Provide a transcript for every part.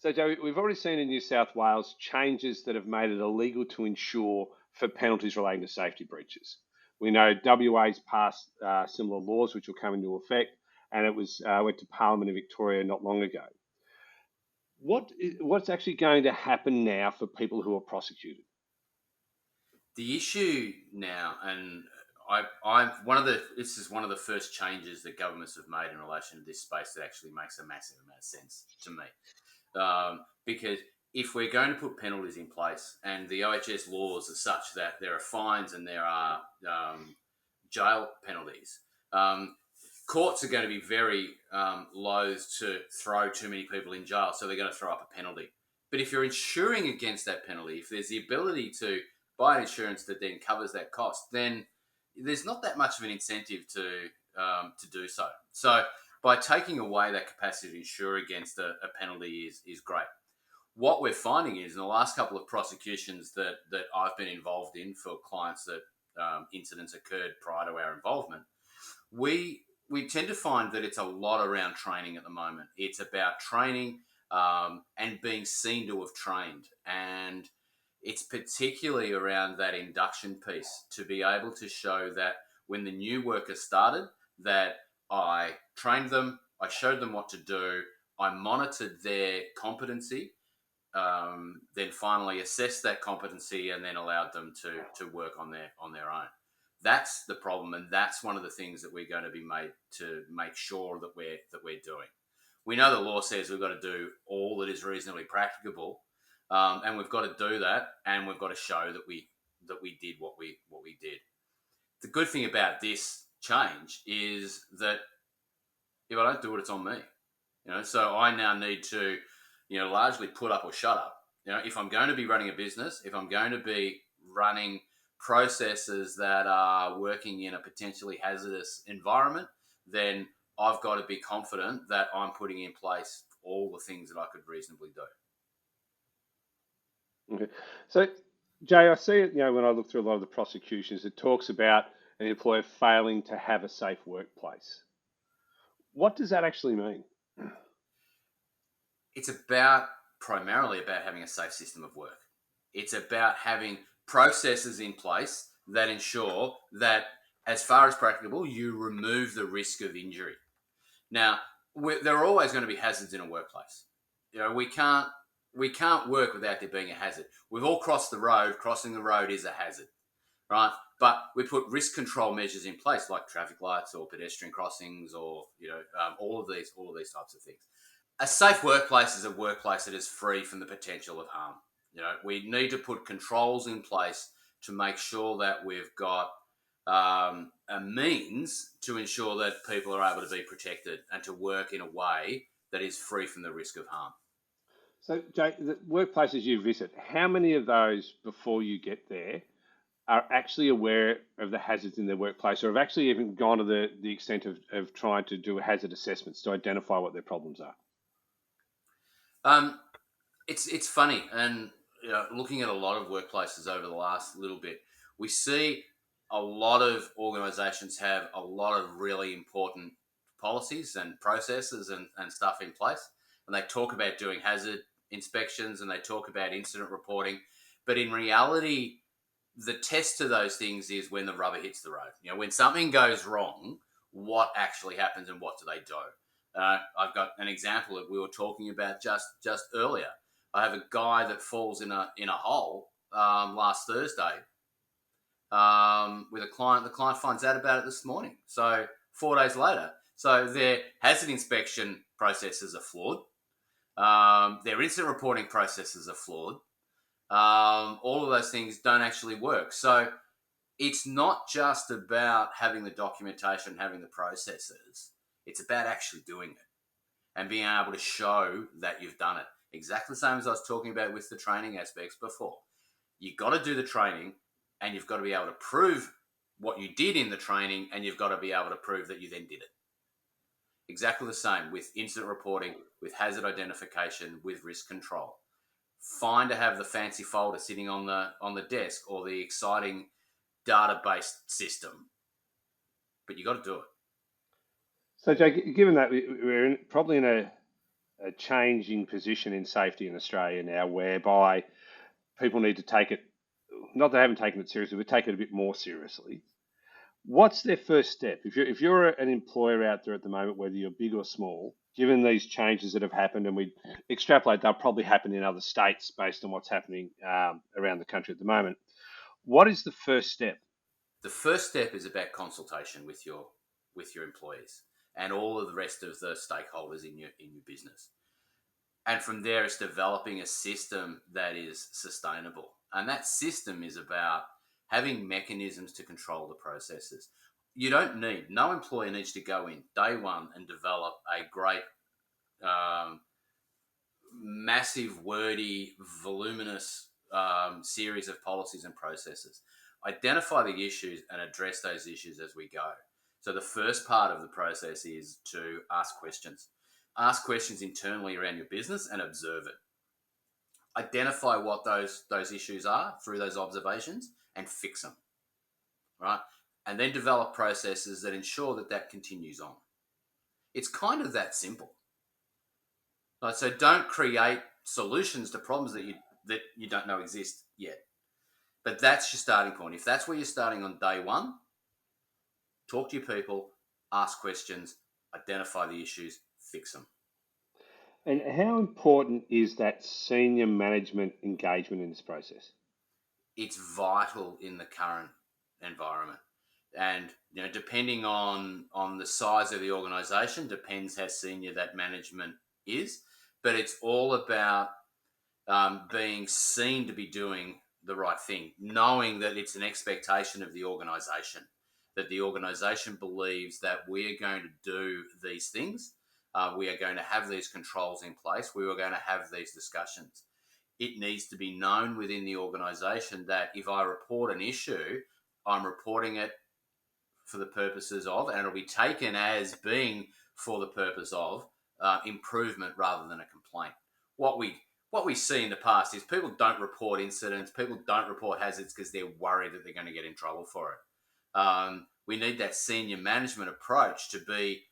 So, Joe, we've already seen in New South Wales changes that have made it illegal to insure for penalties relating to safety breaches. We know WA's passed similar laws which will come into effect, and it was went to Parliament in Victoria not long ago. What's actually going to happen now for people who are prosecuted? The issue now, and this is one of the first changes that governments have made in relation to this space that actually makes a massive amount of sense to me. Because if we're going to put penalties in place, and the OHS laws are such that there are fines and there are jail penalties, courts are going to be very loath to throw too many people in jail, so they're going to throw up a penalty. But if you're insuring against that penalty, if there's the ability to buy an insurance that then covers that cost, then there's not that much of an incentive to do so. So by taking away that capacity to insure against a penalty is great. What we're finding is in the last couple of prosecutions that I've been involved in for clients that incidents occurred prior to our involvement, we tend to find that it's a lot around training at the moment. It's about training and being seen to have trained, and it's particularly around that induction piece to be able to show that when the new worker started, that I trained them, I showed them what to do, I monitored their competency, then finally assessed that competency and then allowed them to work on their own. That's the problem, and that's one of the things that we're going to be made to make sure that we're doing. We know the law says we've got to do all that is reasonably practicable, and we've got to do that, and we've got to show that we did what we did. The good thing about this change is that if I don't do it, it's on me. So I now need to, largely put up or shut up. If I'm going to be running a business, if I'm going to be running processes that are working in a potentially hazardous environment, then I've got to be confident that I'm putting in place all the things that I could reasonably do. Okay. So, Jay, I see it, when I look through a lot of the prosecutions, it talks about an employer failing to have a safe workplace. What does that actually mean? It's primarily about having a safe system of work. It's about having processes in place that ensure that, as far as practicable, you remove the risk of injury. Now, there are always going to be hazards in a workplace. We can't work without there being a hazard. We've all crossed the road. Crossing the road is a hazard, right? But we put risk control measures in place, like traffic lights or pedestrian crossings, or all of these types of things. A safe workplace is a workplace that is free from the potential of harm. We need to put controls in place to make sure that we've got a means to ensure that people are able to be protected and to work in a way that is free from the risk of harm. So, Jay, the workplaces you visit, how many of those before you get there are actually aware of the hazards in their workplace, or have actually even gone to the extent of trying to do hazard assessments to identify what their problems are? It's funny, and looking at a lot of workplaces over the last little bit, we see a lot of organisations have a lot of really important policies and processes and stuff in place, and they talk about doing hazard inspections and they talk about incident reporting, but in reality, the test to those things is when the rubber hits the road. When something goes wrong, what actually happens and what do they do? I've got an example that we were talking about just earlier. I have a guy that falls in a hole last Thursday with a client. The client finds out about it this morning, so 4 days later. So their hazard inspection processes are flawed. Their incident reporting processes are flawed. All of those things don't actually work. So it's not just about having the documentation, having the processes. It's about actually doing it and being able to show that you've done it. Exactly the same as I was talking about with the training aspects before. You've got to do the training and you've got to be able to prove what you did in the training, and you've got to be able to prove that you then did it. Exactly the same with incident reporting, with hazard identification, with risk control. Fine to have the fancy folder sitting on the desk or the exciting database system, but you got to do it. So, Jake, given that we're probably in a changing position in safety in Australia now, whereby people need to take it, not that they haven't taken it seriously, but take it a bit more seriously. What's their first step? If you're an employer out there at the moment, whether you're big or small, given these changes that have happened, and we extrapolate, they'll probably happen in other states based on what's happening around the country at the moment. What is the first step? The first step is about consultation with your employees and all of the rest of the stakeholders in your business. And from there, it's developing a system that is sustainable. And that system is about having mechanisms to control the processes. No employee needs to go in day one and develop a great, massive, wordy, voluminous series of policies and processes. Identify the issues and address those issues as we go. So the first part of the process is to ask questions. Ask questions internally around your business and observe it. Identify what those issues are through those observations and fix them, right? And then develop processes that ensure that continues on. It's kind of that simple. Right? So don't create solutions to problems that you don't know exist yet. But that's your starting point. If that's where you're starting on day one, talk to your people, ask questions, identify the issues, fix them. And how important is that senior management engagement in this process? It's vital in the current environment. And depending on the size of the organisation, depends how senior that management is. But it's all about being seen to be doing the right thing, knowing that it's an expectation of the organisation, that the organisation believes that we are going to do these things, we are going to have these controls in place, we are going to have these discussions. It needs to be known within the organisation that if I report an issue, I'm reporting it for the purposes of, and it'll be taken as being for the purpose of improvement rather than a complaint. What we see in the past is people don't report incidents, people don't report hazards because they're worried that they're going to get in trouble for it. We need that senior management approach to be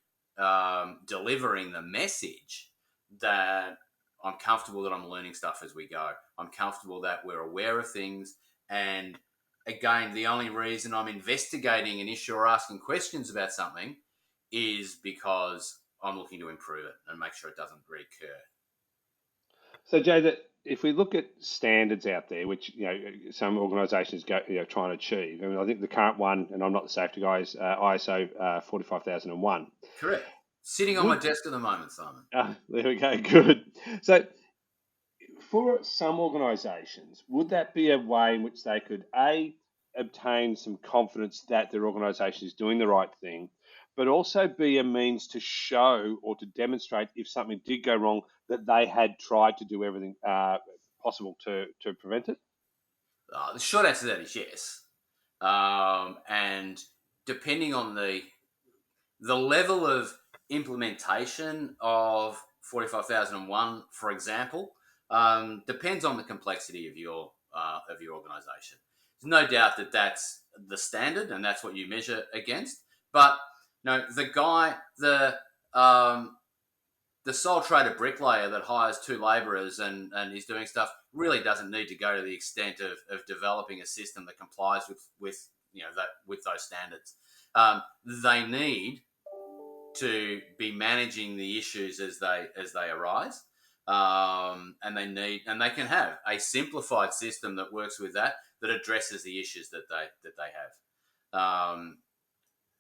delivering the message that I'm comfortable that I'm learning stuff as we go. I'm comfortable that we're aware of things. And again, the only reason I'm investigating an issue or asking questions about something is because I'm looking to improve it and make sure it doesn't recur. So, Jay, that if we look at standards out there, which some organisations go trying to achieve, I mean, I think the current one, and I'm not the safety guy, is ISO 45001. Correct. Sitting on my desk at the moment, Simon. There we go. Good. So, for some organisations, would that be a way in which they could obtain some confidence that their organisation is doing the right thing, but also be a means to show or to demonstrate if something did go wrong that they had tried to do everything possible to prevent it? The short answer to that is yes. And depending on the level of implementation of 45001, for example, depends on the complexity of your organisation. There's no doubt that that's the standard and that's what you measure against. But the sole trader bricklayer that hires two labourers and is doing stuff really doesn't need to go to the extent of developing a system that complies with those standards. They need to be managing the issues as they arise, and they can have a simplified system that works with that addresses the issues that they have.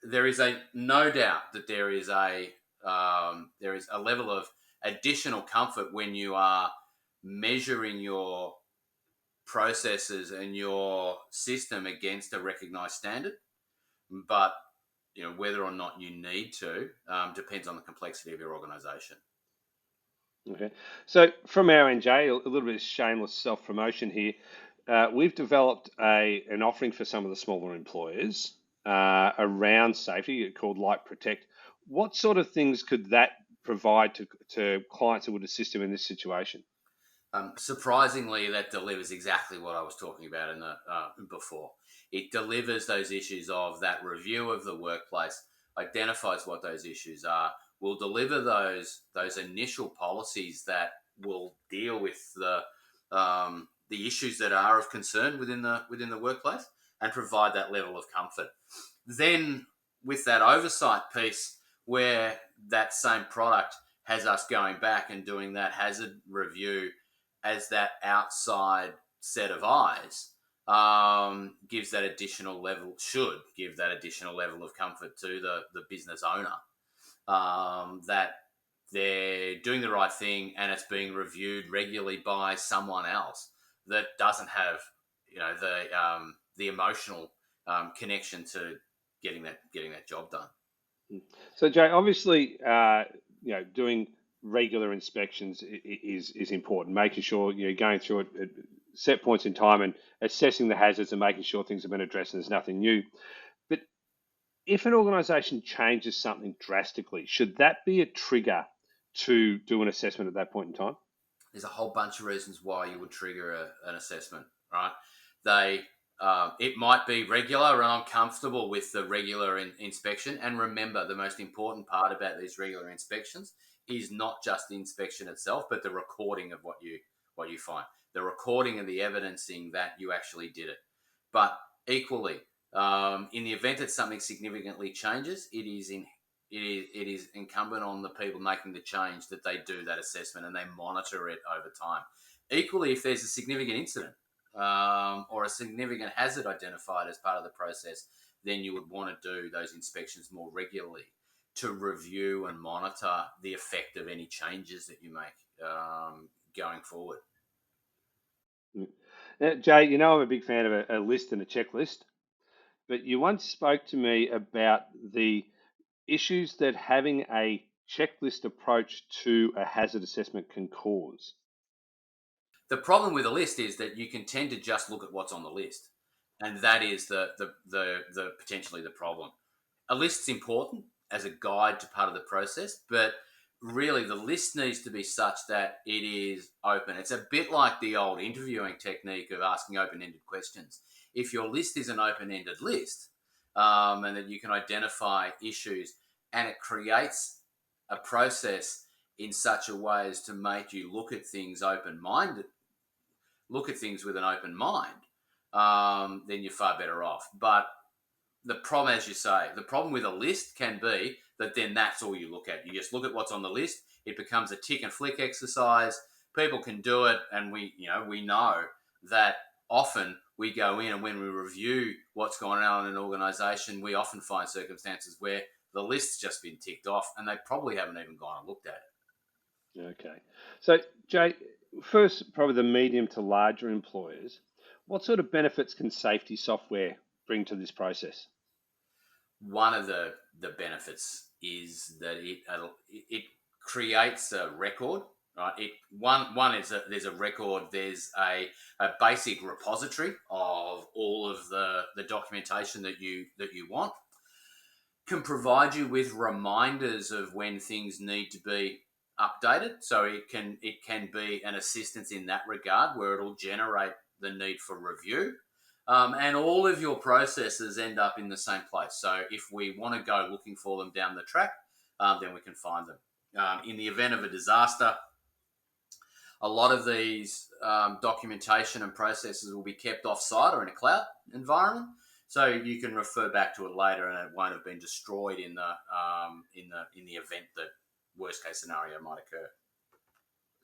There is no doubt that there is a level of additional comfort when you are measuring your processes and your system against a recognised standard, but whether or not you need to depends on the complexity of your organisation. Okay, so from our end, Jay, a little bit of shameless self-promotion here. We've developed an offering for some of the smaller employers around safety called Light Protect. What sort of things could that provide to clients that would assist them in this situation? Surprisingly, that delivers exactly what I was talking about before. It delivers those issues of that review of the workplace, identifies what those issues are, will deliver those initial policies that will deal with the issues that are of concern within the workplace and provide that level of comfort. Then with that oversight piece, where that same product has us going back and doing that hazard review as that outside set of eyes, gives that additional level, should give that additional level of comfort to the business owner, that they're doing the right thing and it's being reviewed regularly by someone else that doesn't have, the emotional connection to getting that job done. So, Jay, obviously, doing regular inspections is important. Making sure you're going through it at set points in time and assessing the hazards and making sure things have been addressed and there's nothing new. But if an organisation changes something drastically, should that be a trigger to do an assessment at that point in time? There's a whole bunch of reasons why you would trigger an assessment, right? It might be regular, and I'm comfortable with the regular inspection. And remember, the most important part about these regular inspections is not just the inspection itself, but the recording of what you find, the recording of the evidencing that you actually did it. But equally, in the event that something significantly changes, it is incumbent on the people making the change that they do that assessment and they monitor it over time. Equally, if there's a significant incident or a significant hazard identified as part of the process, then you would want to do those inspections more regularly to review and monitor the effect of any changes that you make going forward. Now, Jay, I'm a big fan of a list and a checklist, but you once spoke to me about the issues that having a checklist approach to a hazard assessment can cause. The problem with a list is that you can tend to just look at what's on the list, and that is the potentially the problem. A list's important as a guide to part of the process, but really the list needs to be such that it is open. It's a bit like the old interviewing technique of asking open-ended questions. If your list is an open-ended list, and that you can identify issues, and it creates a process in such a way as to make you look at things with an open mind, then you're far better off. But the problem, as you say, the problem with a list can be that then that's all you look at. You just look at what's on the list. It becomes a tick and flick exercise. People can do it, and we know that often we go in and when we review what's going on in an organisation, we often find circumstances where the list's just been ticked off and they probably haven't even gone and looked at it. Okay. So, Jay, first, probably the medium to larger employers, what sort of benefits can safety software bring to this process? One of the benefits is that it creates a record, right? One is that there's a record, there's a basic repository of all of the documentation that you want. Can provide you with reminders of when things need to be updated. So it can be an assistance in that regard where it'll generate the need for review. And all of your processes end up in the same place. So if we want to go looking for them down the track, then we can find them. In the event of a disaster, a lot of these documentation and processes will be kept off-site or in a cloud environment. So you can refer back to it later, and it won't have been destroyed in the event that worst case scenario might occur.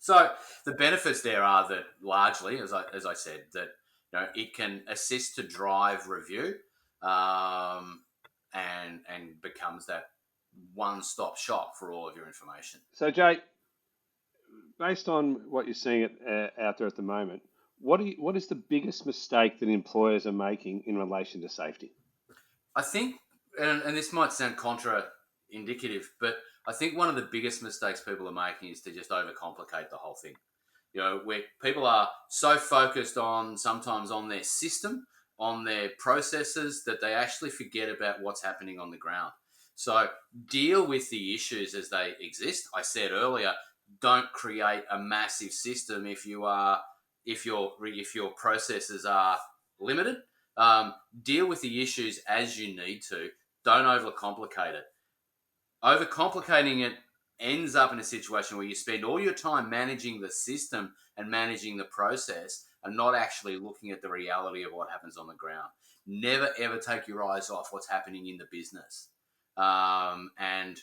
So the benefits there are that largely, as I said, that it can assist to drive review, and becomes that one-stop shop for all of your information. So, Jay, based on what you're seeing out there at the moment, what is the biggest mistake that employers are making in relation to safety? I think, and this might sound contra-indicative, but I think one of the biggest mistakes people are making is to just overcomplicate the whole thing. Where people are so focused sometimes on their system, on their processes, that they actually forget about what's happening on the ground. So deal with the issues as they exist. I said earlier, don't create a massive system if your processes are limited. Deal with the issues as you need to. Don't overcomplicate it. Overcomplicating it ends up in a situation where you spend all your time managing the system and managing the process and not actually looking at the reality of what happens on the ground. Never, ever take your eyes off what's happening in the business. And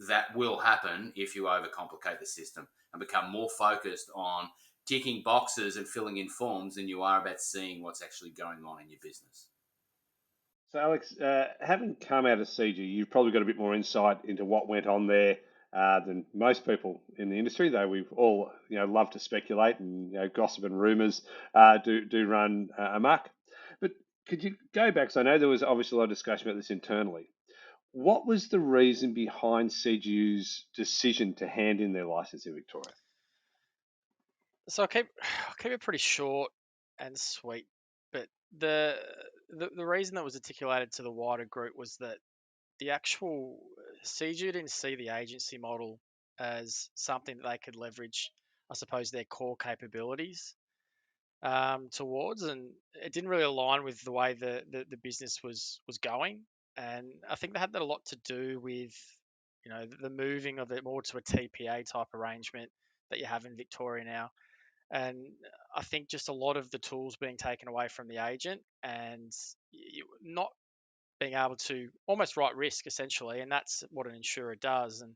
that will happen if you overcomplicate the system and become more focused on ticking boxes and filling in forms than you are about seeing what's actually going on in your business. So, Alex, having come out of CG, you've probably got a bit more insight into what went on there than most people in the industry. Though we've all, love to speculate and gossip and rumours do run amok. But could you go back? So I know there was obviously a lot of discussion about this internally. What was the reason behind CGU's decision to hand in their license in Victoria? So I'll keep it pretty short and sweet. But the reason that was articulated to the wider group was that the actual CG didn't see the agency model as something that they could leverage, I suppose, their core capabilities towards, and it didn't really align with the way the business was going. And I think that had a lot to do with the moving of it more to a TPA type arrangement that you have in Victoria now. And I think just a lot of the tools being taken away from the agent and not being able to almost write risk essentially, and that's what an insurer does. And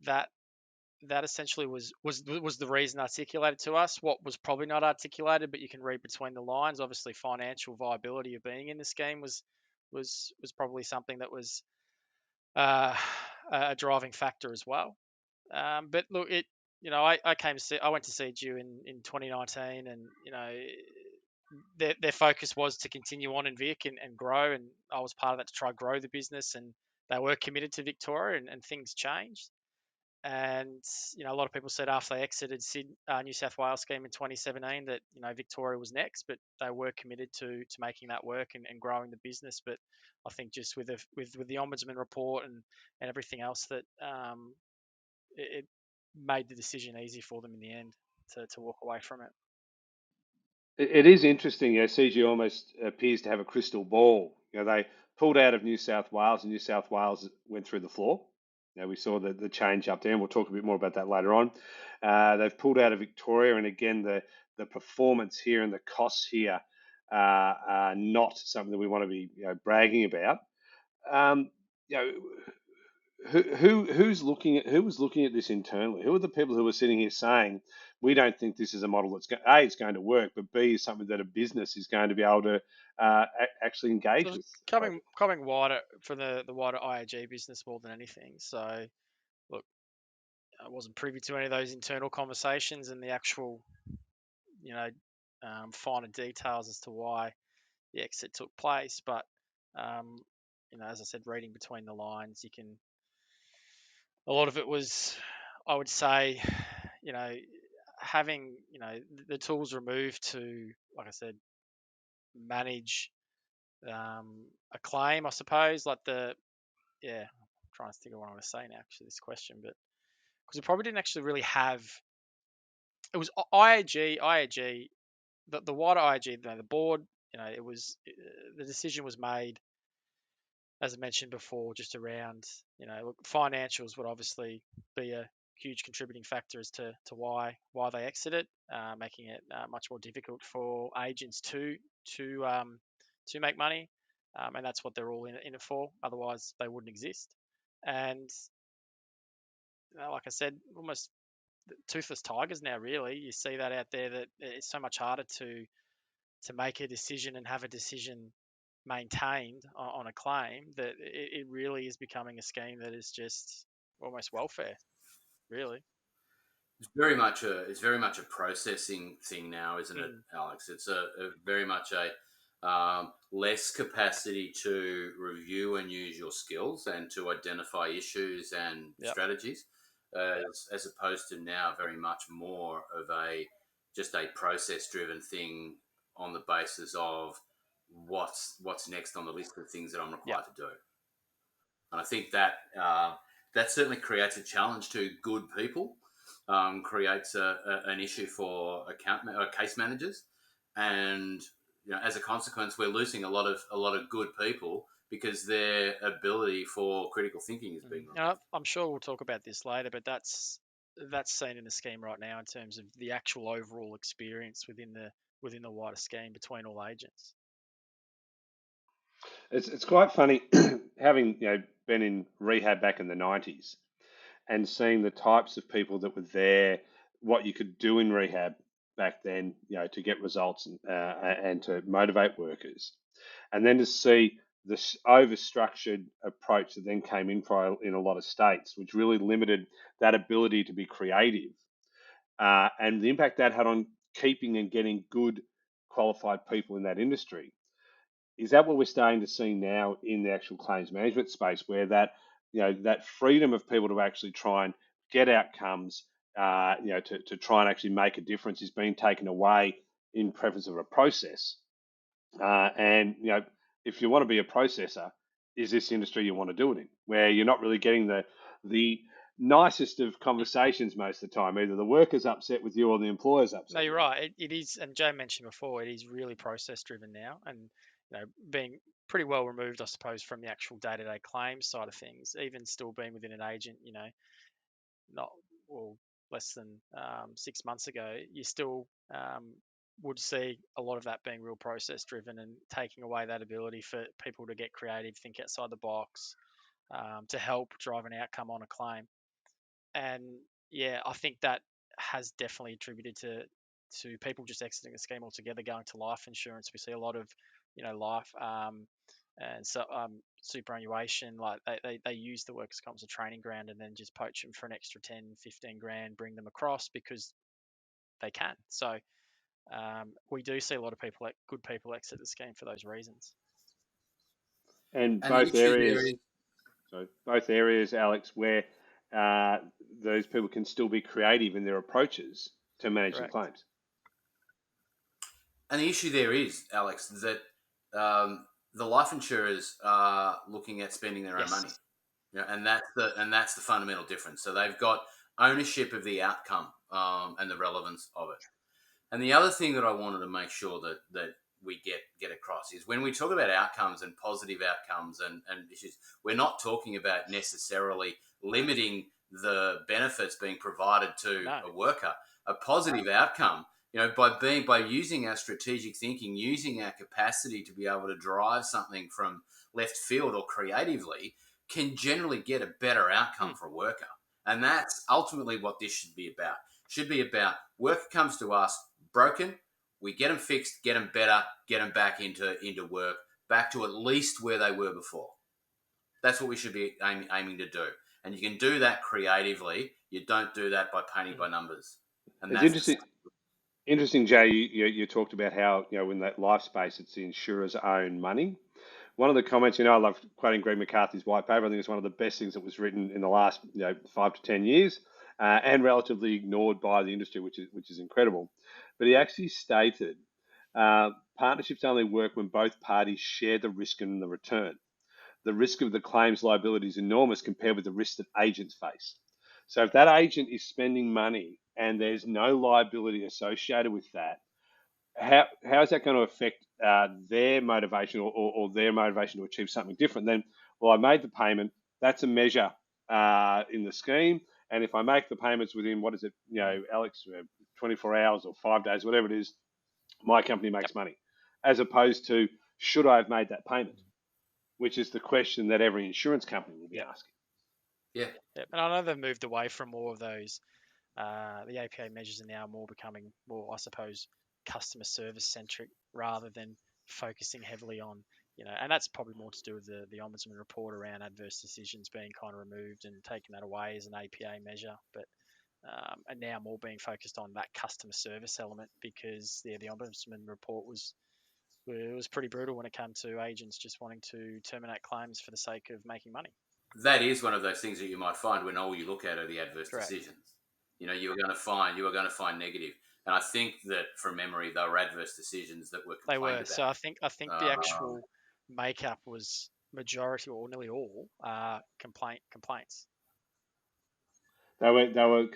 that that essentially was the reason articulated to us. What was probably not articulated, but you can read between the lines. Obviously, financial viability of being in the scheme was probably something that was uh, a driving factor as well. But look, I went to see you in 2019, and their focus was to continue on in Vic and grow, and I was part of that to try grow the business, and they were committed to Victoria, and things changed. And a lot of people said after they exited New South Wales scheme in 2017 that Victoria was next, but they were committed to making that work and growing the business. But I think just with the ombudsman report and everything else that it made the decision easy for them in the end to walk away from it. It is interesting. CG almost appears to have a crystal ball. They pulled out of New South Wales, and New South Wales went through the floor. We saw the change up there, and we'll talk a bit more about that later on. They've pulled out of Victoria, and again, the performance here and the costs here are not something that we want to be bragging about. Um, you know, who was looking at this internally? Who are the people who are sitting here saying we don't think this is a model that's it's going to work, but B is something that a business is going to be able to actually engage So with? coming wider for the wider IAG business more than anything. So look, I wasn't privy to any of those internal conversations and the actual finer details as to why the exit took place. But as I said, reading between the lines, a lot of it was, I would say, having the tools removed to, like I said, manage a claim, I suppose. I'm trying to think of what I'm going to say now. Actually, this question, but because we probably didn't actually really have. It was IAG, the wider IAG, the board. The decision was made, as I mentioned before, just around financials would obviously be a huge contributing factor as to why they exited, making it much more difficult for agents to make money, and that's what they're all in it for. Otherwise, they wouldn't exist. And like I said, almost toothless tigers now. Really, you see that out there, that it's so much harder to make a decision and have a decision maintained on a claim, that it really is becoming a scheme that is just almost welfare, really. It's very much a processing thing now, isn't it, Alex? It's a very much a less capacity to review and use your skills and to identify issues and strategies, as opposed to now very much more of just a process driven thing on the basis of what's next on the list of things that I'm required to do. And I think that that certainly creates a challenge to good people, creates an issue for case managers, and as a consequence, we're losing a lot of good people because their ability for critical thinking is being removed. I'm sure we'll talk about this later, but that's seen in the scheme right now in terms of the actual overall experience within the wider scheme between all agents. It's quite funny having been in rehab back in the 90s and seeing the types of people that were there, what you could do in rehab back then, to get results and to motivate workers, and then to see this overstructured approach that then came in a lot of states, which really limited that ability to be creative, and the impact that had on keeping and getting good qualified people in that industry. Is that what we're starting to see now in the actual claims management space, where that freedom of people to actually try and get outcomes, to try and actually make a difference is being taken away in preference of a process? And if you want to be a processor, is this industry you want to do it in, where you're not really getting the nicest of conversations most of the time? Either the worker's upset with you or the employer's upset. No, you're right. It is, and Joe mentioned before, it is really process driven now, and being pretty well removed, I suppose, from the actual day-to-day claims side of things. Even still being within an agent, not well less than 6 months ago, you still would see a lot of that being real process driven and taking away that ability for people to get creative, think outside the box, to help drive an outcome on a claim. And yeah, I think that has definitely attributed to people just exiting the scheme altogether, going to life insurance. We see a lot of life and so superannuation, like they use the workers' comp as a training ground and then just poach them for an extra 10, 15 grand, bring them across because they can. So we do see a lot of good people exit the scheme for those reasons. And And the both issue there areas, is, so both areas, Alex, where those people can still be creative in their approaches to managing Correct. claims. and the issue there is, Alex, that the life insurers are looking at spending their own Yes. money. And that's the fundamental difference. So they've got ownership of the outcome and the relevance of it. And the other thing that I wanted to make sure that we get across is when we talk about outcomes and positive outcomes and issues, we're not talking about necessarily limiting the benefits being provided to a worker. A positive outcome, by using our strategic thinking, using our capacity to be able to drive something from left field or creatively, can generally get a better outcome for a worker. And that's ultimately what this should be about. Should be about worker comes to us broken, we get them fixed, get them better, get them back into work, back to at least where they were before. That's what we should be aiming to do. And you can do that creatively. You don't do that by painting by numbers. And It's that's interesting, Jay. You talked about how in that life space, it's the insurer's own money. One of the comments, I love quoting Greg McCarthy's white paper. I think it's one of the best things that was written in the last 5 to 10 years, and relatively ignored by the industry, which is incredible. But he actually stated partnerships only work when both parties share the risk and the return. The risk of the claims liability is enormous compared with the risk that agents face. So if that agent is spending money and there's no liability associated with that, how is that going to affect their motivation or their motivation to achieve something different? Then, well, I made the payment. That's a measure in the scheme. And if I make the payments within, what is it, Alex, 24 hours or 5 days, whatever it is, my company makes money. As opposed to, should I have made that payment? Which is the question that every insurance company will be asking. Yeah. And I know they've moved away from more of those. The APA measures are now becoming more, I suppose, customer service centric rather than focusing heavily on, and that's probably more to do with the Ombudsman report around adverse decisions being kind of removed and taking that away as an APA measure. But and now more being focused on that customer service element because the Ombudsman report was pretty brutal when it came to agents just wanting to terminate claims for the sake of making money. That is one of those things that you might find when all you look at are the adverse Correct. decisions. You are going to find negative. And I think that from memory, they were adverse decisions that were complained about. So I think the actual makeup was majority or nearly all complaints. They were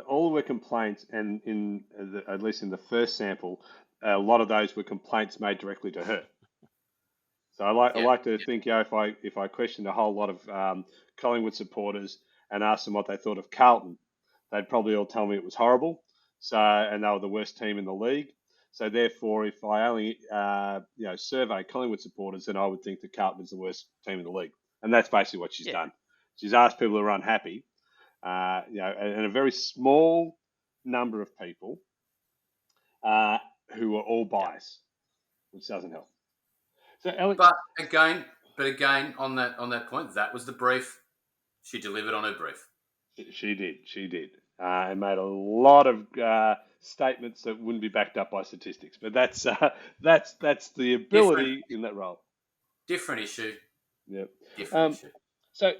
all were complaints, and at least in the first sample, a lot of those were complaints made directly to her. So I Yeah, like to think, if I questioned a whole lot of Collingwood supporters and asked them what they thought of Carlton, they'd probably all tell me it was horrible. So, and they were the worst team in the league. So therefore, if I only survey Collingwood supporters, then I would think that Carlton is the worst team in the league, and that's basically what she's Yeah. done. She's asked people who are unhappy, and a very small number of people who are all Yeah. biased, which doesn't help. So, Alex, but again, on that point, that was the brief. She delivered on her brief. she did, and made a lot of statements that wouldn't be backed up by statistics. But that's the Different ability in that role. different issue. Yep. Different issue. So,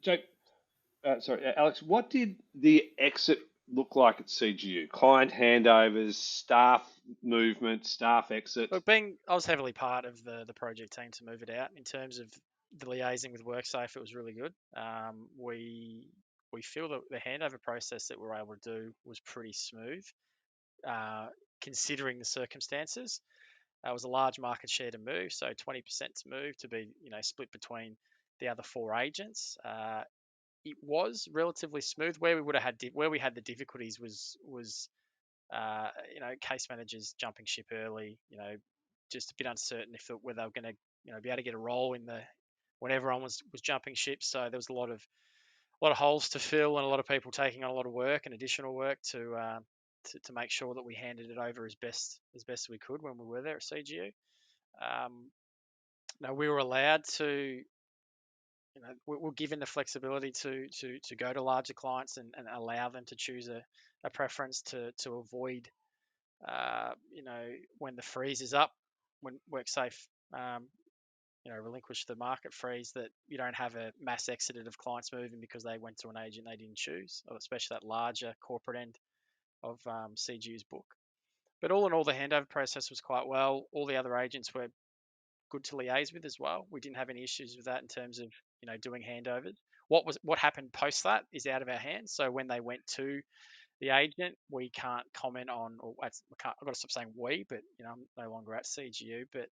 Jake, Alex, what did the exit look like at CGU? Client handovers, staff movement, staff exit. Look, I was heavily part of the project team to move it out. In terms of the liaising with WorkSafe, it was really good. We feel that the handover process that we were able to do was pretty smooth, considering the circumstances. It was a large market share to move, so 20% to move to be split between the other 4 agents. It was relatively smooth. Where we had the difficulties was case managers jumping ship early. Just a bit uncertain whether they were going to be able to get a role when everyone was jumping ship. So there was a lot of holes to fill and a lot of people taking on a lot of work and additional work to make sure that we handed it over as best we could when we were there at CGU. Now we were allowed to, we're given the flexibility to go to larger clients and allow them to choose a preference to avoid, when the freeze is up, when WorkSafe, relinquish the market freeze, that you don't have a mass exodus of clients moving because they went to an agent they didn't choose, especially that larger corporate end of CGU's book. But all in all, the handover process was quite well. All the other agents were good to liaise with as well. We didn't have any issues with that in terms of doing handovers. What happened post that is out of our hands. So when they went to the agent, we can't comment on, I've got to stop saying we, but I'm no longer at CGU, but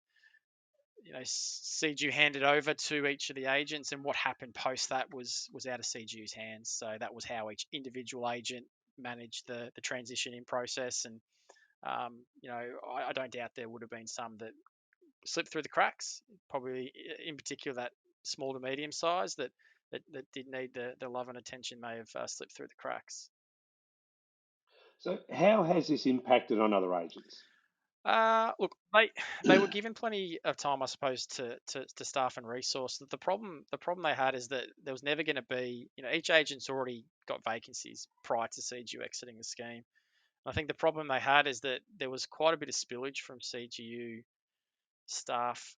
CGU handed over to each of the agents, and what happened post that was out of CGU's hands. So that was how each individual agent managed the transition in process. And I don't doubt there would have been some that slipped through the cracks, probably in particular that small to medium size that did need the love and attention may have slipped through the cracks. So, how has this impacted on other agents? Look, they were given plenty of time, I suppose, to staff and resource. The problem they had is that there was never going to be, each agent's already got vacancies prior to CGU exiting the scheme. I think the problem they had is that there was quite a bit of spillage from CGU staff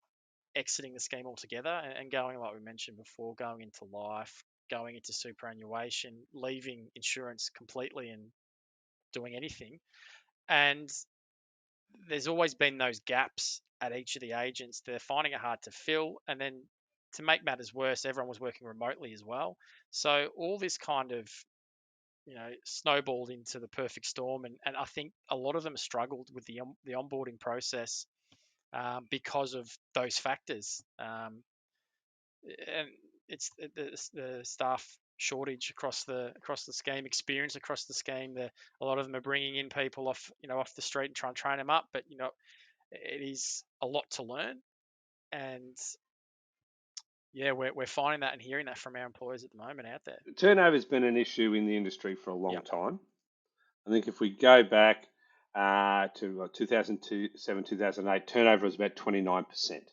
exiting the scheme altogether and going, like we mentioned before, going into life, going into superannuation, leaving insurance completely and doing anything. And there's always been those gaps at each of the agents. They're finding it hard to fill. And then to make matters worse, everyone was working remotely as well. So all this kind of, snowballed into the perfect storm. And I think a lot of them struggled with the onboarding process because of those factors. And it's the staff shortage across the scheme, experience across the scheme. A lot of them are bringing in people off the street and trying to train them up, but it is a lot to learn. And yeah, we're finding that and hearing that from our employers at the moment out there. Turnover has been an issue in the industry for a long Yep. time. I think if we go back to 2007, 2008, turnover was about 29%.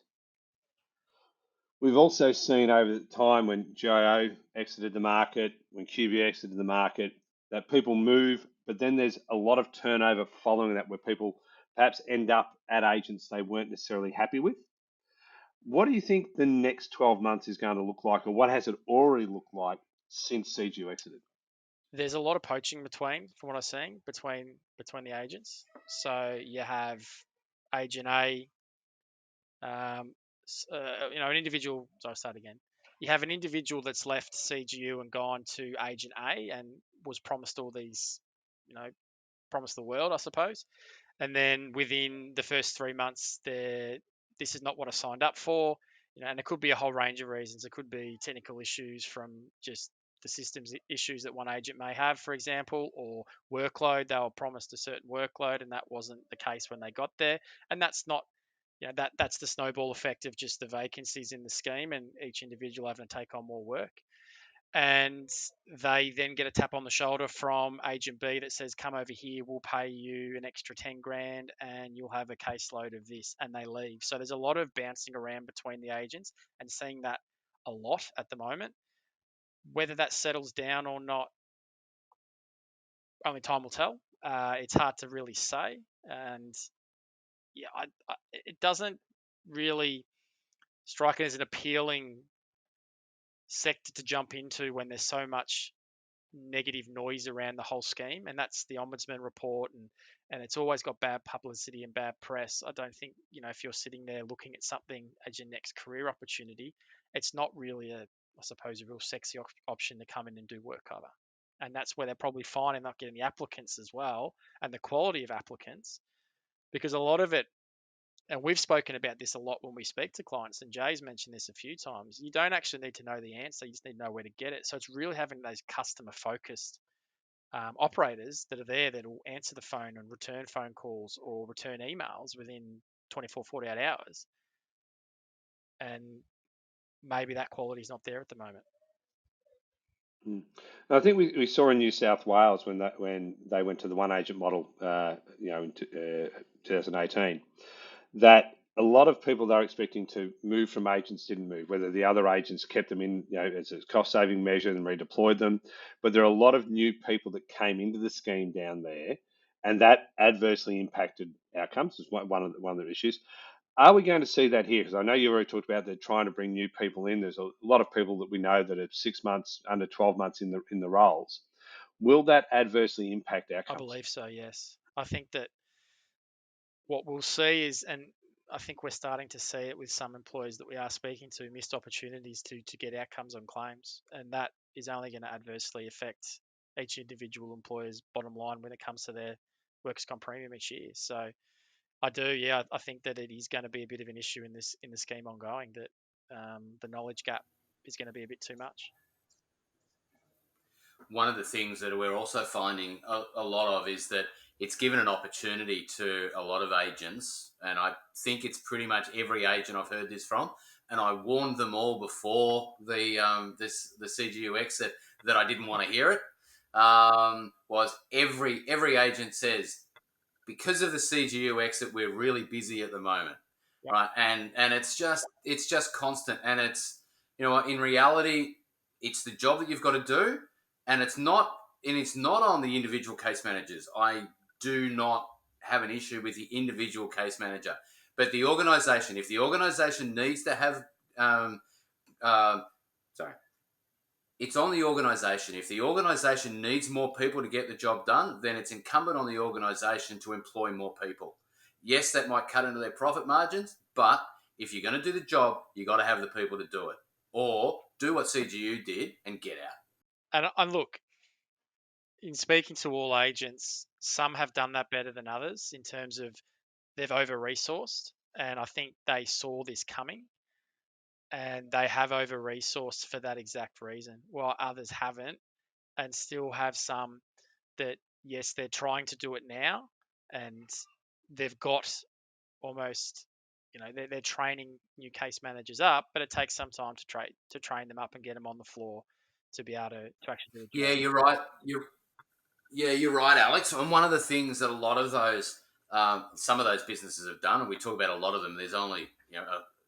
We've also seen over the time when GIO exited the market, when QB exited the market, that people move, but then there's a lot of turnover following that where people perhaps end up at agents they weren't necessarily happy with. What do you think the next 12 months is going to look like, or what has it already looked like since CGU exited? There's a lot of poaching from what I'm seeing, between the agents. So you have agent A, an individual. So I'll start again. You have an individual that's left CGU and gone to agent A and was promised all these, promised the world, I suppose. And then within the first 3 months, they're this is not what I signed up for. And it could be a whole range of reasons. It could be technical issues from just the systems issues that one agent may have, for example, or workload. They were promised a certain workload, and that wasn't the case when they got there. And that's not, that's the snowball effect of just the vacancies in the scheme and each individual having to take on more work. And they then get a tap on the shoulder from agent B that says, come over here, we'll pay you an extra 10 grand and you'll have a caseload of this, and they leave. So there's a lot of bouncing around between the agents, and seeing that a lot at the moment. Whether that settles down or not, only time will tell. It's hard to really say. And yeah, it doesn't really strike it as an appealing sector to jump into when there's so much negative noise around the whole scheme, and that's the ombudsman report, and it's always got bad publicity and bad press. I don't think, if you're sitting there looking at something as your next career opportunity, it's not really a real sexy option to come in and do work cover. And that's where they're probably finding not getting the applicants as well, and the quality of applicants, because a lot of it, and we've spoken about this a lot when we speak to clients, and Jay's mentioned this a few times, you don't actually need to know the answer, you just need to know where to get it. So it's really having those customer focused operators that are there that will answer the phone and return phone calls or return emails within 24, 48 hours. And maybe that quality is not there at the moment. I think we saw in New South Wales when they went to the one agent model, in 2018, that a lot of people they were expecting to move from agents didn't move, whether the other agents kept them in, as a cost-saving measure and redeployed them. But there are a lot of new people that came into the scheme down there, and that adversely impacted outcomes. Is one of the issues. Are we going to see that here? Because I know you already talked about they're trying to bring new people in. There's a lot of people that we know that are 6 months, under 12 months in the roles. Will that adversely impact outcomes? I believe so, yes. I think that what we'll see is, and I think we're starting to see it with some employers that we are speaking to, missed opportunities to get outcomes on claims. And that is only going to adversely affect each individual employer's bottom line when it comes to their workers' comp premium each year. So I do, yeah. I think that it is going to be a bit of an issue in the scheme ongoing, that the knowledge gap is going to be a bit too much. One of the things that we're also finding a lot of is that it's given an opportunity to a lot of agents, and I think it's pretty much every agent I've heard this from, and I warned them all before the CGU exit that I didn't want to hear it. Was every agent says, because of the CGU exit, we're really busy at the moment, right? And it's just constant, and it's, in reality, it's the job that you've got to do, and it's not on the individual case managers. I do not have an issue with the individual case manager, but the organisation. If the organisation needs to have, it's on the organisation. If the organisation needs more people to get the job done, then it's incumbent on the organisation to employ more people. Yes, that might cut into their profit margins, but if you're going to do the job, you got to have the people to do it, or do what CGU did and get out. And look, in speaking to all agents, some have done that better than others in terms of they've over-resourced, and I think they saw this coming, and they have over-resourced for that exact reason, while others haven't, and still have some that, yes, they're trying to do it now, and they've got almost, they're training new case managers up, but it takes some time to train them up and get them on the floor to be able to actually do the job. Yeah, you're right. You're right, Alex. And one of the things that a lot of those, some of those businesses have done, and we talk about a lot of them, there's only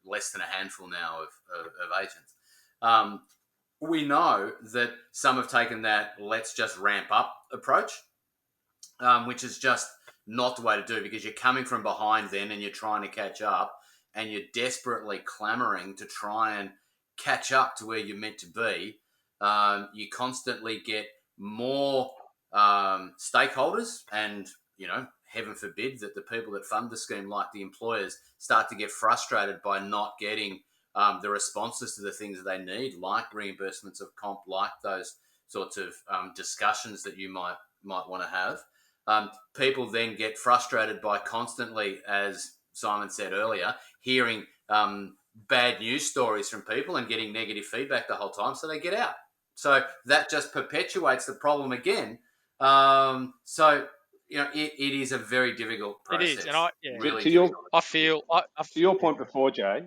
less than a handful now of agents. We know that some have taken that let's just ramp up approach, which is just not the way to do, because you're coming from behind then and you're trying to catch up, and you're desperately clamoring to try and catch up to where you're meant to be. You constantly get more stakeholders, and heaven forbid that the people that fund the scheme, like the employers, start to get frustrated by not getting the responses to the things that they need, like reimbursements of comp, like those sorts of discussions that you might want to have. People then get frustrated by constantly, as Simon said earlier, hearing bad news stories from people and getting negative feedback the whole time, so they get out. So that just perpetuates the problem again. So it is a very difficult process. It is, and really To difficult. your point before, Jay.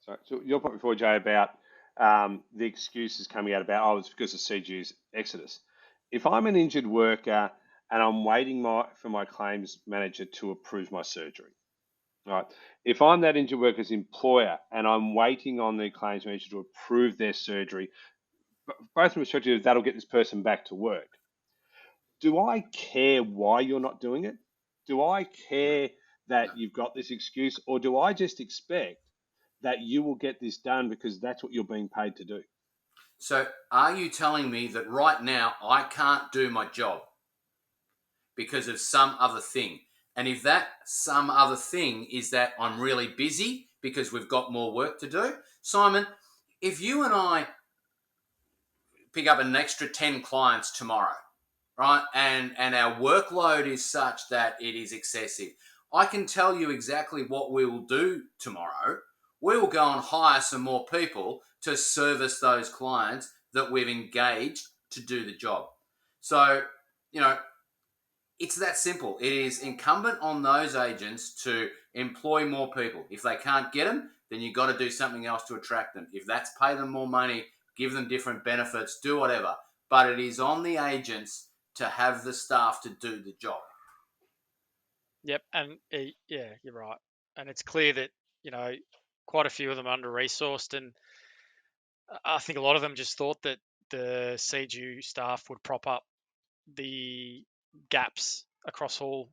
Sorry, to your point before, Jay, about the excuses coming out about, it's because of CG's exodus. If I'm an injured worker and I'm waiting for my claims manager to approve my surgery, right? If I'm that injured worker's employer and I'm waiting on the claims manager to approve their surgery, both from a perspective that'll get this person back to work. Do I care why you're not doing it? Do I care that you've got this excuse, or do I just expect that you will get this done because that's what you're being paid to do? So are you telling me that right now I can't do my job because of some other thing? And if that some other thing is that I'm really busy because we've got more work to do, Simon, if you and I pick up an extra 10 clients tomorrow, right, and our workload is such that it is excessive, I can tell you exactly what we will do tomorrow. We will go and hire some more people to service those clients that we've engaged to do the job. So, it's that simple. It is incumbent on those agents to employ more people. If they can't get them, then you've got to do something else to attract them. If that's pay them more money, give them different benefits, do whatever. But it is on the agents to have the staff to do the job. Yep, and you're right. And it's clear that, quite a few of them are under-resourced, and I think a lot of them just thought that the CGU staff would prop up the gaps across all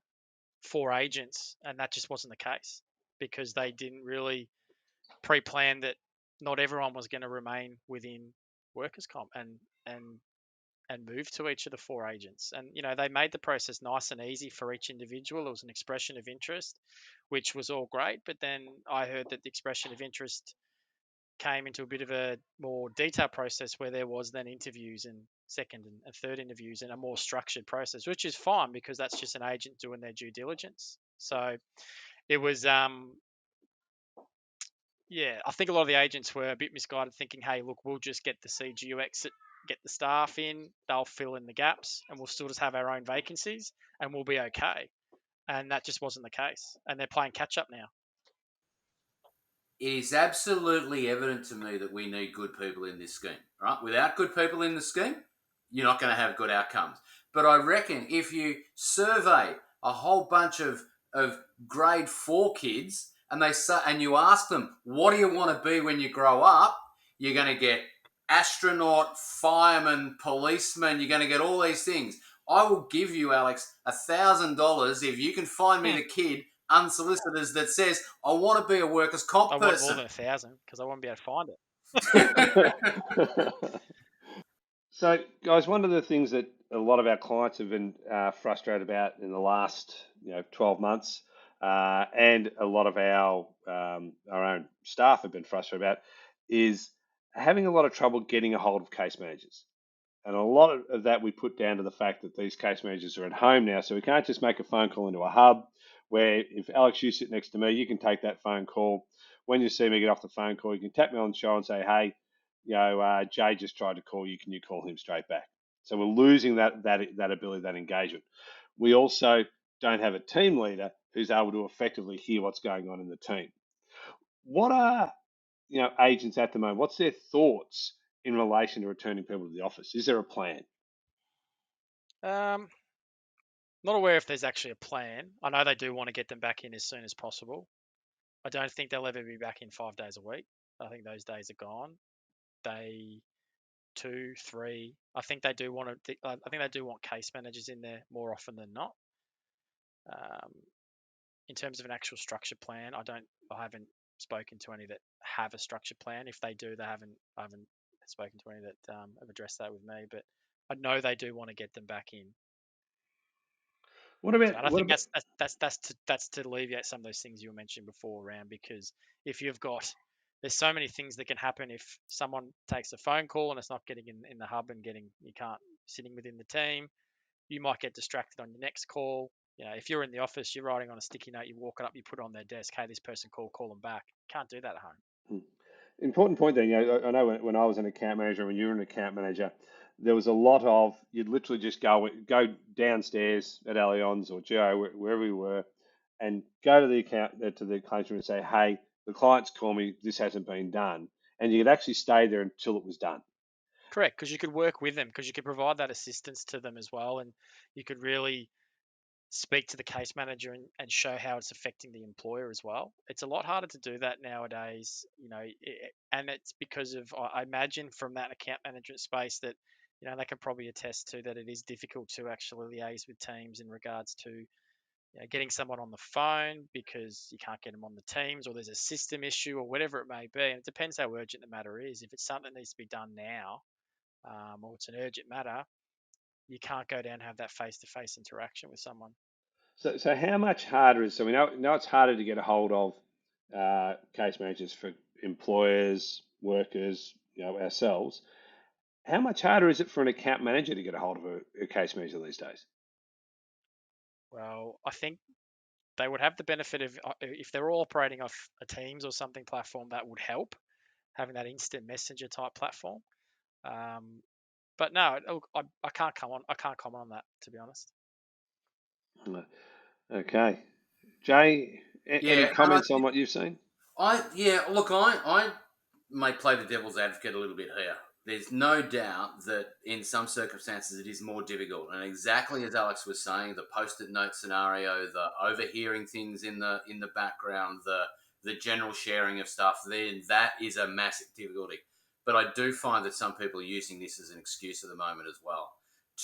4 agents, and that just wasn't the case because they didn't really pre-plan that not everyone was going to remain within workers' comp and move to each of the 4 agents. And they made the process nice and easy for each individual. It was an expression of interest, which was all great. But then I heard that the expression of interest came into a bit of a more detailed process where there was then interviews and second and third interviews and a more structured process, which is fine because that's just an agent doing their due diligence. So it was, I think a lot of the agents were a bit misguided, thinking, hey, look, we'll just get the CGU exit, get the staff in, they'll fill in the gaps, and we'll still just have our own vacancies and we'll be okay. And that just wasn't the case. And they're playing catch up now. It is absolutely evident to me that we need good people in this scheme, right? Without good people in the scheme, you're not going to have good outcomes. But I reckon if you survey a whole bunch of grade 4 kids and you ask them, what do you want to be when you grow up? You're going to get astronaut, fireman, policeman. You're going to get all these things. I will give you, Alex, $1,000 if you can find me the kid unsolicited that says, I want to be a workers' comp person. I want more than 1,000 because I won't be able to find it. So, guys, one of the things that a lot of our clients have been frustrated about in the last 12 months, and a lot of our own staff have been frustrated about, is having a lot of trouble getting a hold of case managers. And a lot of that we put down to the fact that these case managers are at home now, so we can't just make a phone call into a hub where if Alex, you sit next to me, you can take that phone call. When you see me get off the phone call, you can tap me on the shoulder and say, hey, Jay just tried to call you. Can you call him straight back? So we're losing that ability, that engagement. We also don't have a team leader who's able to effectively hear what's going on in the team. What are agents at the moment? What's their thoughts in relation to returning people to the office? Is there a plan? Not aware if there's actually a plan. I know they do want to get them back in as soon as possible. I don't think they'll ever be back in 5 days a week. I think those days are gone. 2, 3. I think they do want case managers in there more often than not. In terms of an actual structure plan, I haven't spoken to any that have a structure plan. If they do, I haven't spoken to any that have addressed that with me. But I know they do want to get them back in. What about? And I think that's to alleviate some of those things you mentioned before, around, because if there's so many things that can happen if someone takes a phone call and it's not getting in the hub and you can't sitting within the team. You might get distracted on your next call. if you're in the office, you're writing on a sticky note, you walk it up, you put it on their desk. Hey, this person call them back. Can't do that at home. Important point there. I know when I was an account manager, when you were an account manager, there was a lot of you'd literally just go downstairs at Allianz or Geo, wherever we were, and go to the claims room and say, "Hey, the client's called me. This hasn't been done," and you could actually stay there until it was done. Correct, because you could work with them, because you could provide that assistance to them as well, and you could really speak to the case manager and show how it's affecting the employer as well. It's a lot harder to do that nowadays, and it's because of, I imagine from that account management space that, they can probably attest to that it is difficult to actually liaise with teams in regards to getting someone on the phone because you can't get them on the Teams, or there's a system issue or whatever it may be. And it depends how urgent the matter is. If it's something that needs to be done now, or it's an urgent matter, you can't go down and have that face-to-face interaction with someone. So how much harder is, so we know it's harder to get a hold of case managers for employers, workers, ourselves. How much harder is it for an account manager to get a hold of a case manager these days? Well, I think they would have the benefit of, if they're all operating off a Teams or something platform, that would help, having that instant messenger type platform. But no, I can't comment on that, to be honest. Okay. Jay, any Yeah, comments on what you've seen? I may play the devil's advocate a little bit here. There's no doubt that in some circumstances it is more difficult, and exactly as Alex was saying, the post-it note scenario, the overhearing things in the background, the general sharing of stuff, then that is a massive difficulty. But I do find that some people are using this as an excuse at the moment as well,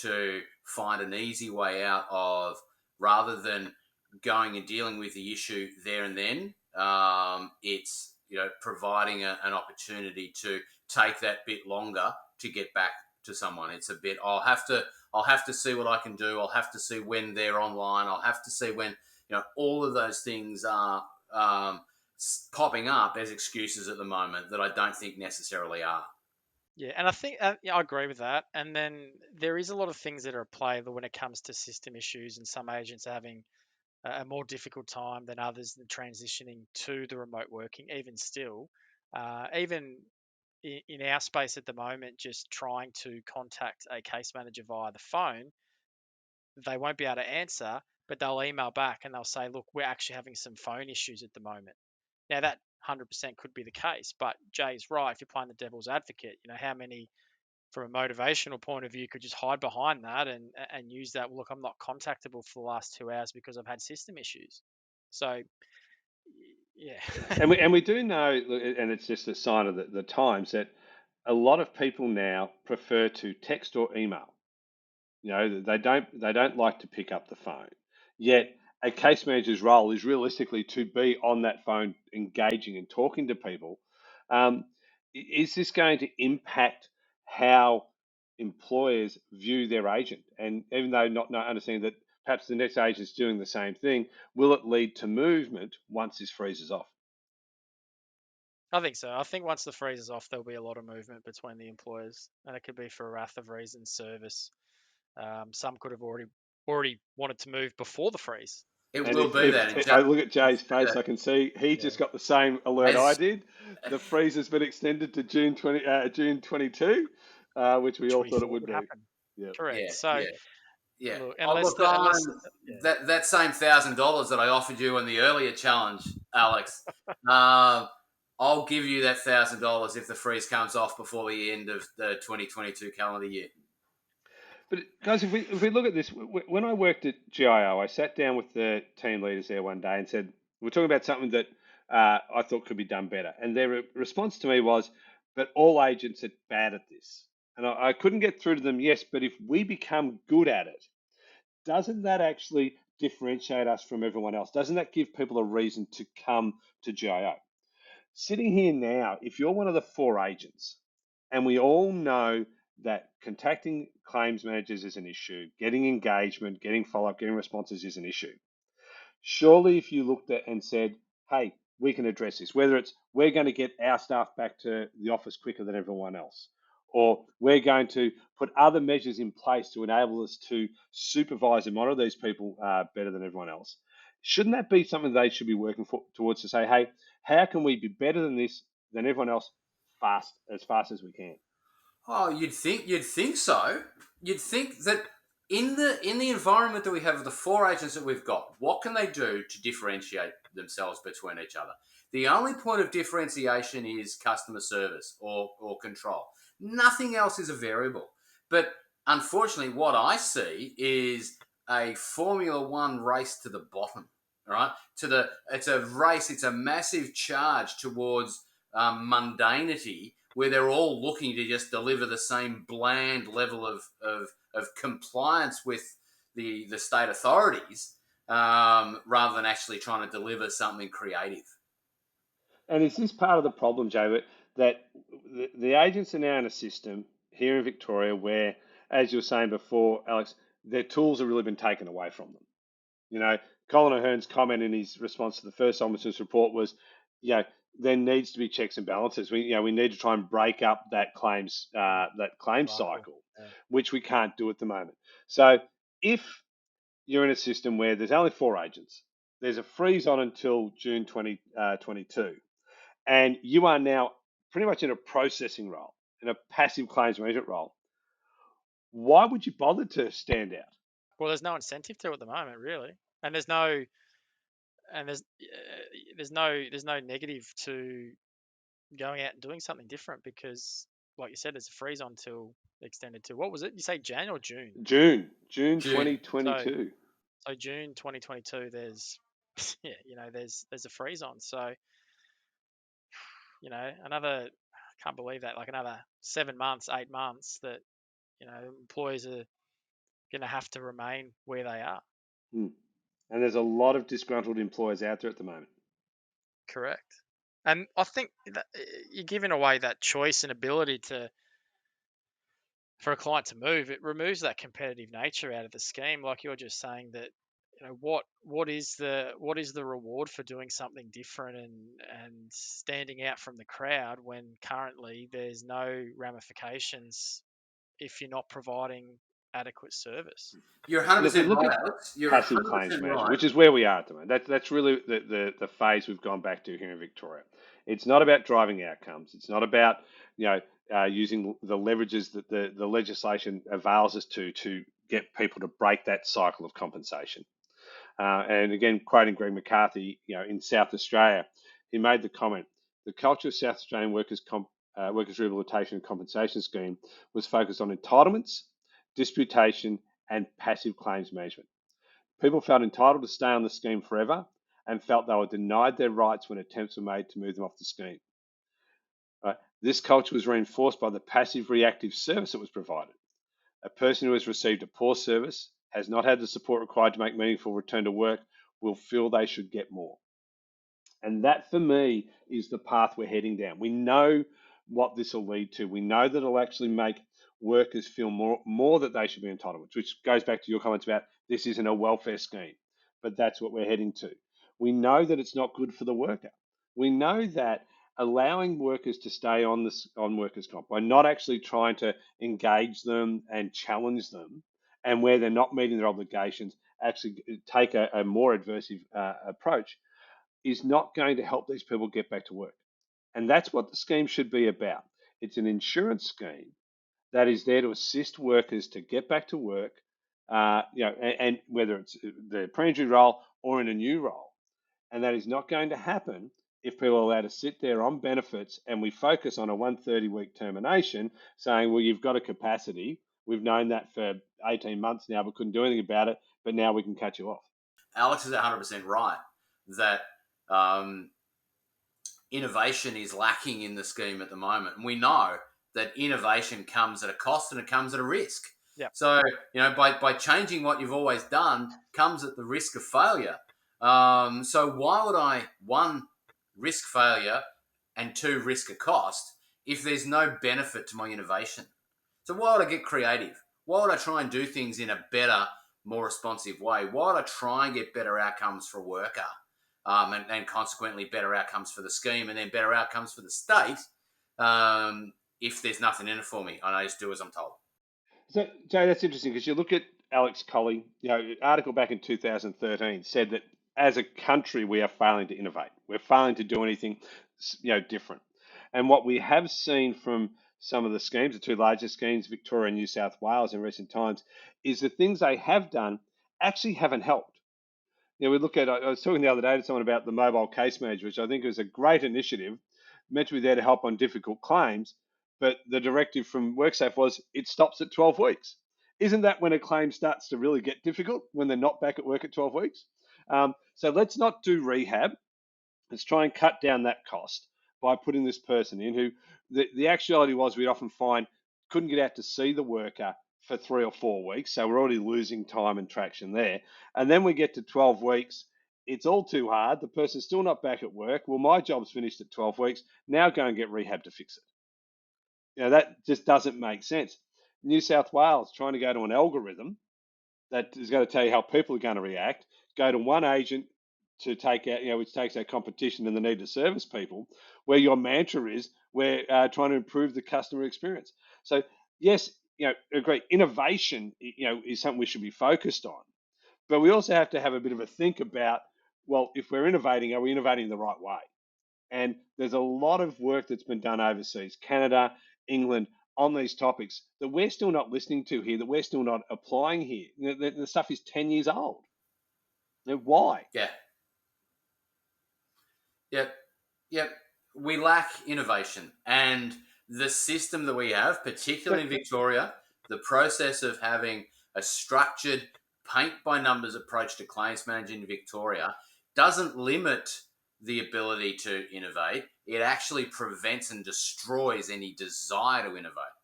to find an easy way out of, rather than going and dealing with the issue there and then. It's providing an opportunity to take that bit longer to get back to someone. It's a bit, I'll have to see what I can do. I'll have to see when they're online. I'll have to see when, all of those things are popping up as excuses at the moment that I don't think necessarily are. Yeah, and I think I agree with that. And then there is a lot of things that are at play when it comes to system issues, and some agents are having a more difficult time than others in transitioning to the remote working. Even still, even in our space at the moment, just trying to contact a case manager via the phone, they won't be able to answer, but they'll email back and they'll say, look, we're actually having some phone issues at the moment. Now, that 100% could be the case, but Jay's right. If you're playing the devil's advocate, how many, from a motivational point of view, could just hide behind that and use that? Well, look, I'm not contactable for the last 2 hours because I've had system issues. So, yeah. and we do know, and it's just a sign of the times, that a lot of people now prefer to text or email. They don't like to pick up the phone. Yet a case manager's role is realistically to be on that phone, engaging and talking to people. Is this going to impact how employers view their agent? And even though not understanding that perhaps the next agent's doing the same thing, will it lead to movement once this freezes off? I think so. I think once the freeze is off, there'll be a lot of movement between the employers, and it could be for a raft of reasons. Service. Some could have already wanted to move before the freeze. It And will be that. if I look at Jay's face, I can see he Yeah. just got the same alert I As, did. The freeze has been extended to June 22, which we all thought it would be. happen. Yeah. Correct. yeah, So, yeah. Yeah. look, That same $1,000 that I offered you in the earlier challenge, Alex. I'll give you that $1,000 if the freeze comes off before the end of the 2022 calendar year. But guys, if we look at this, when I worked at GIO, I sat down with the team leaders there one day and said, we're talking about something that I thought could be done better. And their response to me was, but all agents are bad at this. And I couldn't get through to them, yes, but if we become good at it, doesn't that actually differentiate us from everyone else? Doesn't that give people a reason to come to GIO? Sitting here now, if you're one of the 4 agents, and we all know that contacting claims managers is an issue, getting engagement, getting follow-up, getting responses is an issue. Surely if you looked at and said, hey, we can address this, whether it's we're going to get our staff back to the office quicker than everyone else, or we're going to put other measures in place to enable us to supervise and monitor these people better than everyone else. Shouldn't that be something they should be working towards to say, hey, how can we be better than this, than everyone else, as fast as we can? Oh, you'd think so. You'd think that in the environment that we have, the 4 agents that we've got, what can they do to differentiate themselves between each other? The only point of differentiation is customer service or control. Nothing else is a variable. But unfortunately, what I see is a Formula One race to the bottom. All right, it's a race. It's a massive charge towards mundanity, where they're all looking to just deliver the same bland level of compliance with the state authorities, rather than actually trying to deliver something creative. And is this part of the problem, Joe, that the agents are now in a system here in Victoria where, as you were saying before, Alex, their tools have really been taken away from them. You know, Colin Ahern's comment in his response to the first Ombudsman's report was, there needs to be checks and balances. We need to try and break up that claims cycle, which we can't do at the moment. So if you're in a system where there's only 4 agents, there's a freeze on until June 2022, and you are now pretty much in a processing role, in a passive claims management role, why would you bother to stand out? Well, there's no incentive to at the moment, really, and there's no negative to going out and doing something different because, like you said, there's a freeze on till extended to, what was it? You say Jan or June? June 2022. So June 2022, there's there's a freeze on. So another, I can't believe that, like another 7 months, 8 months that employers are going to have to remain where they are. And there's a lot of disgruntled employers out there at the moment. Correct. And I think that you're giving away that choice and ability for a client to move. It removes that competitive nature out of the scheme. Like you're just saying that, what is the reward for doing something different and standing out from the crowd when currently there's no ramifications if you're not providing adequate service. You're 100% look right, at Alex. You're passive 100% claims management, right. which is where we are at the moment. That's really the phase we've gone back to here in Victoria. It's not about driving outcomes. It's not about using the leverages that the legislation avails us to get people to break that cycle of compensation. And again, quoting Greg McCarthy, in South Australia, he made the comment: the culture of South Australian workers' rehabilitation and compensation scheme was focused on entitlements, disputation, and passive claims management. People felt entitled to stay on the scheme forever and felt they were denied their rights when attempts were made to move them off the scheme. Right? This culture was reinforced by the passive reactive service that was provided. A person who has received a poor service, has not had the support required to make meaningful return to work, will feel they should get more. And that, for me, is the path we're heading down. We know what this will lead to. We know that it'll actually make workers feel more that they should be entitled, which goes back to your comments about this isn't a welfare scheme, but that's what we're heading to. We know that it's not good for the worker. We know that allowing workers to stay on workers' comp by not actually trying to engage them and challenge them, and where they're not meeting their obligations, actually take a more adversive approach, is not going to help these people get back to work. And that's what the scheme should be about. It's an insurance scheme that is there to assist workers to get back to work, and whether it's the pre-injury role or in a new role. And that is not going to happen if people are allowed to sit there on benefits and we focus on a 130-week termination saying, well, you've got a capacity. We've known that for 18 months now, but couldn't do anything about it. But now we can cut you off. Alex is 100% right that innovation is lacking in the scheme at the moment. And we know that innovation comes at a cost and it comes at a risk. Yep. So, by changing what you've always done comes at the risk of failure. So why would I, 1, risk failure, and 2, risk a cost if there's no benefit to my innovation? So why would I get creative? Why would I try and do things in a better, more responsive way? Why would I try and get better outcomes for a worker, and consequently better outcomes for the scheme and then better outcomes for the state, if there's nothing in it for me, I just do as I'm told. So, Jay, that's interesting because you look at Alex Colling, article back in 2013 said that as a country we are failing to innovate. We're failing to do anything, different. And what we have seen from some of the schemes, the two largest schemes, Victoria and New South Wales in recent times, is the things they have done actually haven't helped. We look at, I was talking the other day to someone about the mobile case manager, which I think is a great initiative, meant to be there to help on difficult claims. But the directive from WorkSafe was it stops at 12 weeks. Isn't that when a claim starts to really get difficult, when they're not back at work at 12 weeks? So let's not do rehab. Let's try and cut down that cost by putting this person in who the actuality was we'd often find couldn't get out to see the worker for 3 or 4 weeks. So we're already losing time and traction there. And then we get to 12 weeks. It's all too hard. The person's still not back at work. Well, my job's finished at 12 weeks. Now go and get rehab to fix it. That just doesn't make sense. New South Wales trying to go to an algorithm that is going to tell you how people are going to react, go to one agent to take out, which takes out competition and the need to service people, where your mantra is we're trying to improve the customer experience. So yes, agree. Innovation, is something we should be focused on, but we also have to have a bit of a think about, well, if we're innovating, are we innovating the right way? And there's a lot of work that's been done overseas, Canada, England, on these topics that we're still not listening to here, that we're still not applying here. The stuff is 10 years old. Why? Yeah. Yep. Yep. We lack innovation. And the system that we have, particularly in Victoria, the process of having a structured paint by numbers approach to claims management in Victoria doesn't limit the ability to innovate. It actually prevents and destroys any desire to innovate.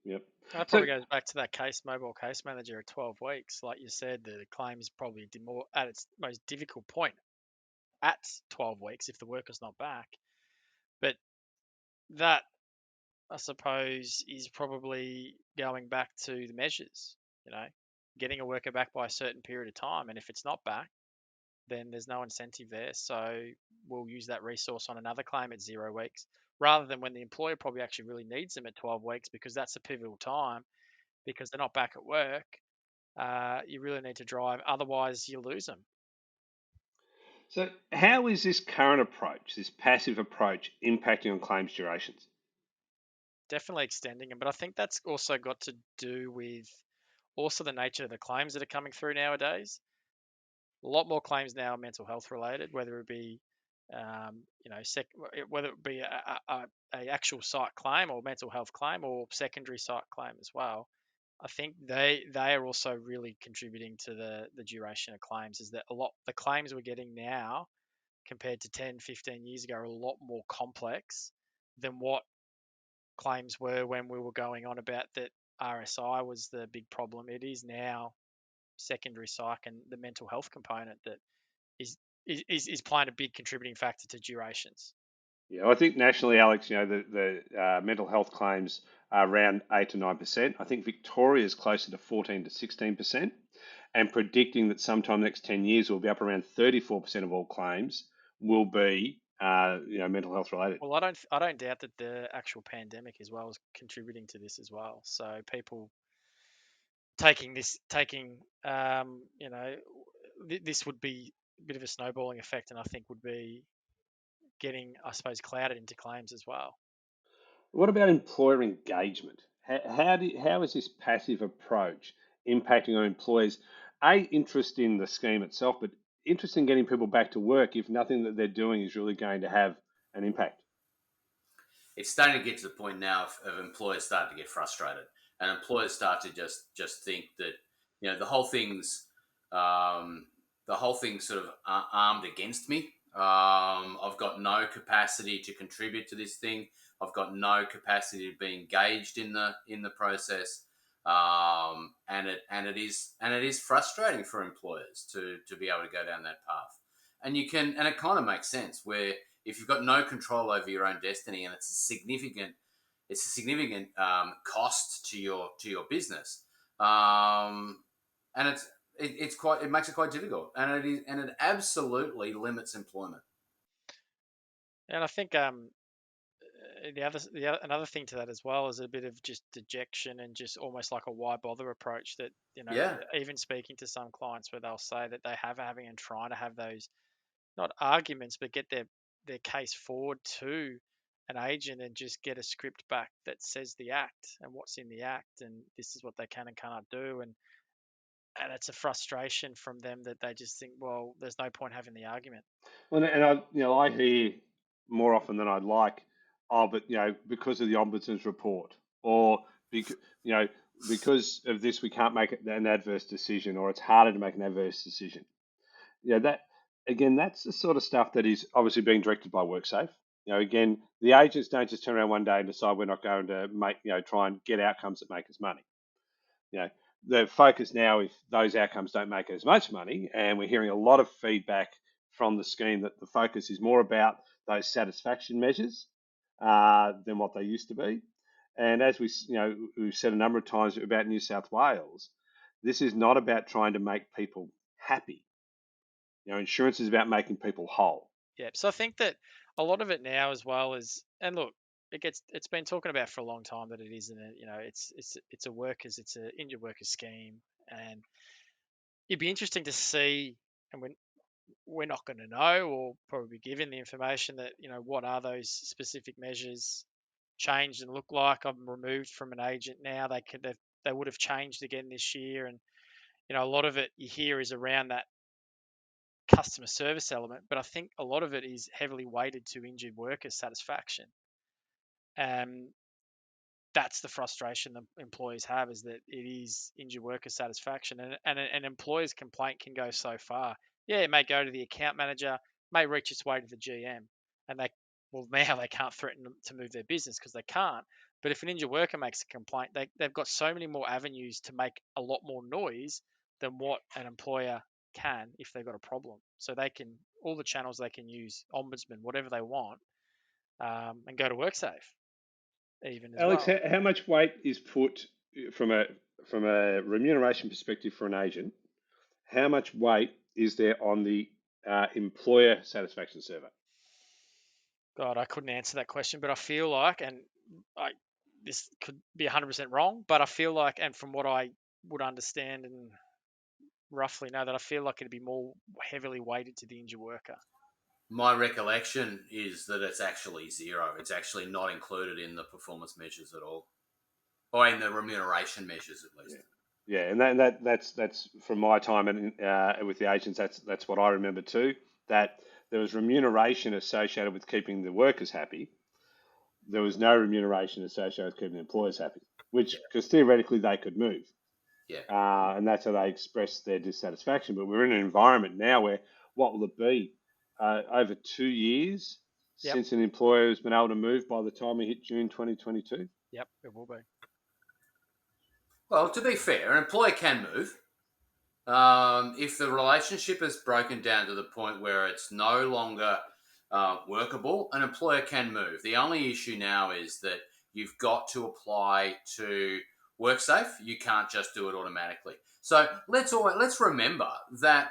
Yep. That probably goes back to that mobile case manager at 12 weeks. Like you said, the claim is probably more at its most difficult point at 12 weeks if the worker's not back. But that, I suppose, is probably going back to the measures, getting a worker back by a certain period of time. And if it's not back, then there's no incentive there. So we'll use that resource on another claim at 0 weeks, rather than when the employer probably actually really needs them at 12 weeks, because that's a pivotal time, because they're not back at work. You really need to drive, otherwise you lose them. So how is this current approach, this passive approach, impacting on claims durations? Definitely extending them, but I think that's also got to do with also the nature of the claims that are coming through nowadays. A lot more claims now are mental health related, whether it be whether it be a actual site claim or mental health claim or secondary site claim as well. I think they are also really contributing to the duration of claims. Is that the claims we're getting now compared to 10, 15 years ago are a lot more complex than what claims were when we were going on about that RSI was the big problem. It is now secondary psych and the mental health component that is playing a big contributing factor to durations. Yeah, I think nationally, Alex, the mental health claims are around 8 to 9%. I think Victoria is closer to 14 to 16%, and predicting that sometime next 10 years will be up around 34% of all claims will be mental health related. Well, I don't doubt that the actual pandemic as well is contributing to this as well. So people taking this would be a bit of a snowballing effect, and I think would be getting, I suppose, clouded into claims as well. What about employer engagement? How is this passive approach impacting on employers? Interest in the scheme itself, but interest in getting people back to work if nothing that they're doing is really going to have an impact. It's starting to get to the point now of employers starting to get frustrated, and employers start to just think that the whole thing's sort of armed against me. I've got no capacity to contribute to this thing. I've got no capacity to be engaged in the process, and it is frustrating for employers to be able to go down that path. And it kind of makes sense where if you've got no control over your own destiny, and it's a significant cost to your business, and it makes it quite difficult, and it absolutely limits employment. And I think another thing to that as well is a bit of just dejection and just almost like a why bother approach that, Yeah. even speaking to some clients where they'll say that they have having and trying to have those, not arguments, but get their case forward to an agent and just get a script back that says the act and what's in the act and this is what they can and cannot do, and it's a frustration from them that they just think, well, there's no point having the argument. Well, and I hear more often than I'd like, oh, but because of the ombudsman's report, or because of this, we can't make an adverse decision, or it's harder to make an adverse decision. That again, that's the sort of stuff that is obviously being directed by WorkSafe. Again, the agents don't just turn around one day and decide we're not going to try and get outcomes that make us money. The focus now, if those outcomes don't make as much money, and we're hearing a lot of feedback from the scheme that the focus is more about those satisfaction measures than what they used to be. And as we've said a number of times about New South Wales, this is not about trying to make people happy. Insurance is about making people whole. Yeah, so I think that a lot of it now as well is, and look, it's been talking about for a long time that it isn't it's an injured workers scheme, and it'd be interesting to see, and we're not going to know or probably be given the information that what are those specific measures changed and look like. I'm removed from an agent now. They would have changed again this year, and a lot of it you hear is around that customer service element, but I think a lot of it is heavily weighted to injured worker satisfaction. That's the frustration that employees have, is that it is injured worker satisfaction, and an employer's complaint can go so far. Yeah, it may go to the account manager, may reach its way to the GM, and now they can't threaten to move their business because they can't. But if an injured worker makes a complaint, they've got so many more avenues to make a lot more noise than what an employer can if they've got a problem. So they can, all the channels they can use, ombudsman, whatever they want, and go to WorkSafe even as Alex, well. how much weight is put from a remuneration perspective for an agent? How much weight is there on the employer satisfaction survey? God, I couldn't answer that question, but I feel like, and this could be 100% wrong, but I feel like, and from what I would understand and roughly know, that I feel like it'd be more heavily weighted to the injured worker. My recollection is that it's actually zero. It's actually not included in the performance measures at all, or in the remuneration measures at least. Yeah, and that's from my time with the agents. That's what I remember too. That there was remuneration associated with keeping the workers happy. There was no remuneration associated with keeping the employers happy, because theoretically they could move. Yeah. And that's how they express their dissatisfaction. But we're in an environment now where, what will it be? Over 2 years since an employer has been able to move by the time we hit June 2022? Yep, it will be. Well, to be fair, an employer can move. If the relationship is broken down to the point where it's no longer workable, an employer can move. The only issue now is that you've got to apply to WorkSafe. You can't just do it automatically. So let's remember that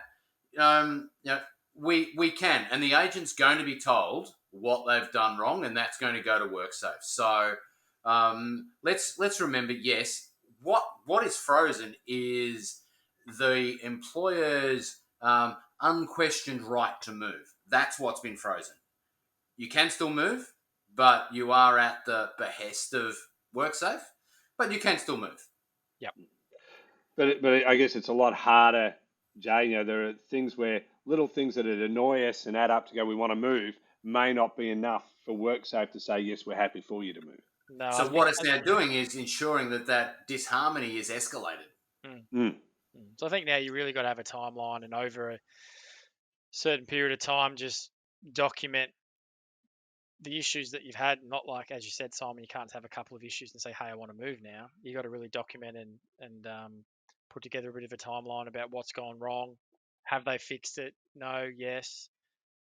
we can, and the agent's going to be told what they've done wrong, and that's going to go to WorkSafe. So let's remember, yes, what is frozen is the employer's unquestioned right to move. That's what's been frozen. You can still move, but you are at the behest of WorkSafe, but you can still move. Yep. But I guess it's a lot harder, Jay. There are little things that annoy us and add up to go, we want to move, may not be enough for WorkSafe to say, yes, we're happy for you to move. No, so what it's now doing is ensuring that disharmony is escalated. So I think now you really got to have a timeline, and over a certain period of time, just document the issues that you've had. Not like, as you said, Simon, you can't have a couple of issues and say, hey, I want to move now. You got to really document and put together a bit of a timeline about what's gone wrong. Have they fixed it? No, yes.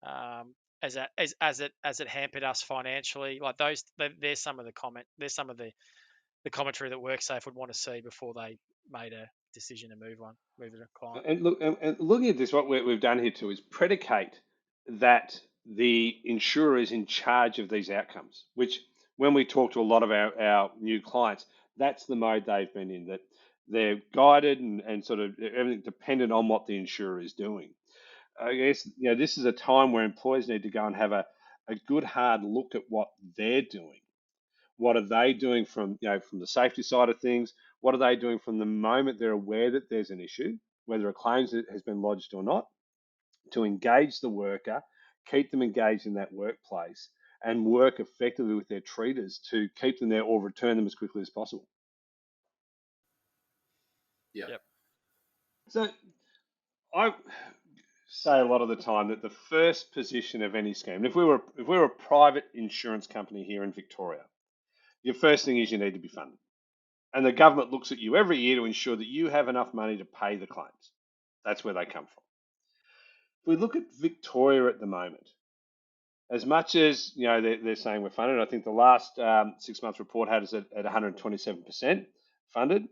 As it hampered us financially, like those, there's some of the commentary that WorkSafe would want to see before they made a decision to move a client. And looking at this, what we've done here too is predicate that the insurer is in charge of these outcomes, which when we talk to a lot of our new clients, that's the mode they've been in, that they're guided and sort of everything dependent on what the insurer is doing. I guess, this is a time where employers need to go and have a good hard look at what they're doing. What are they doing from the safety side of things? What are they doing from the moment they're aware that there's an issue, whether a claim has been lodged or not, to engage the worker, keep them engaged in that workplace, and work effectively with their treaters to keep them there or return them as quickly as possible. Yeah. Yep. So I say a lot of the time that the first position of any scheme, if we were a private insurance company here in Victoria, your first thing is you need to be funded. And the government looks at you every year to ensure that you have enough money to pay the claims. That's where they come from. If we look at Victoria at the moment, as much as they're saying we're funded, I think the last 6 months report had us at 127% funded,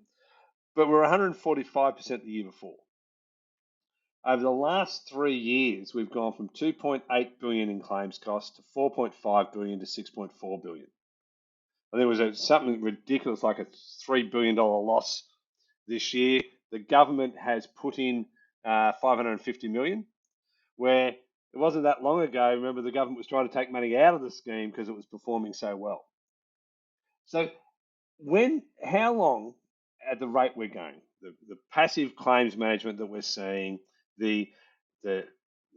but we're 145% the year before. Over the last 3 years, we've gone from 2.8 billion in claims costs to 4.5 billion to 6.4 billion. I think it was something ridiculous, like a $3 billion loss this year. The government has put in 550 million, where it wasn't that long ago. Remember, the government was trying to take money out of the scheme because it was performing so well. So how long, at the rate we're going, the passive claims management that we're seeing, the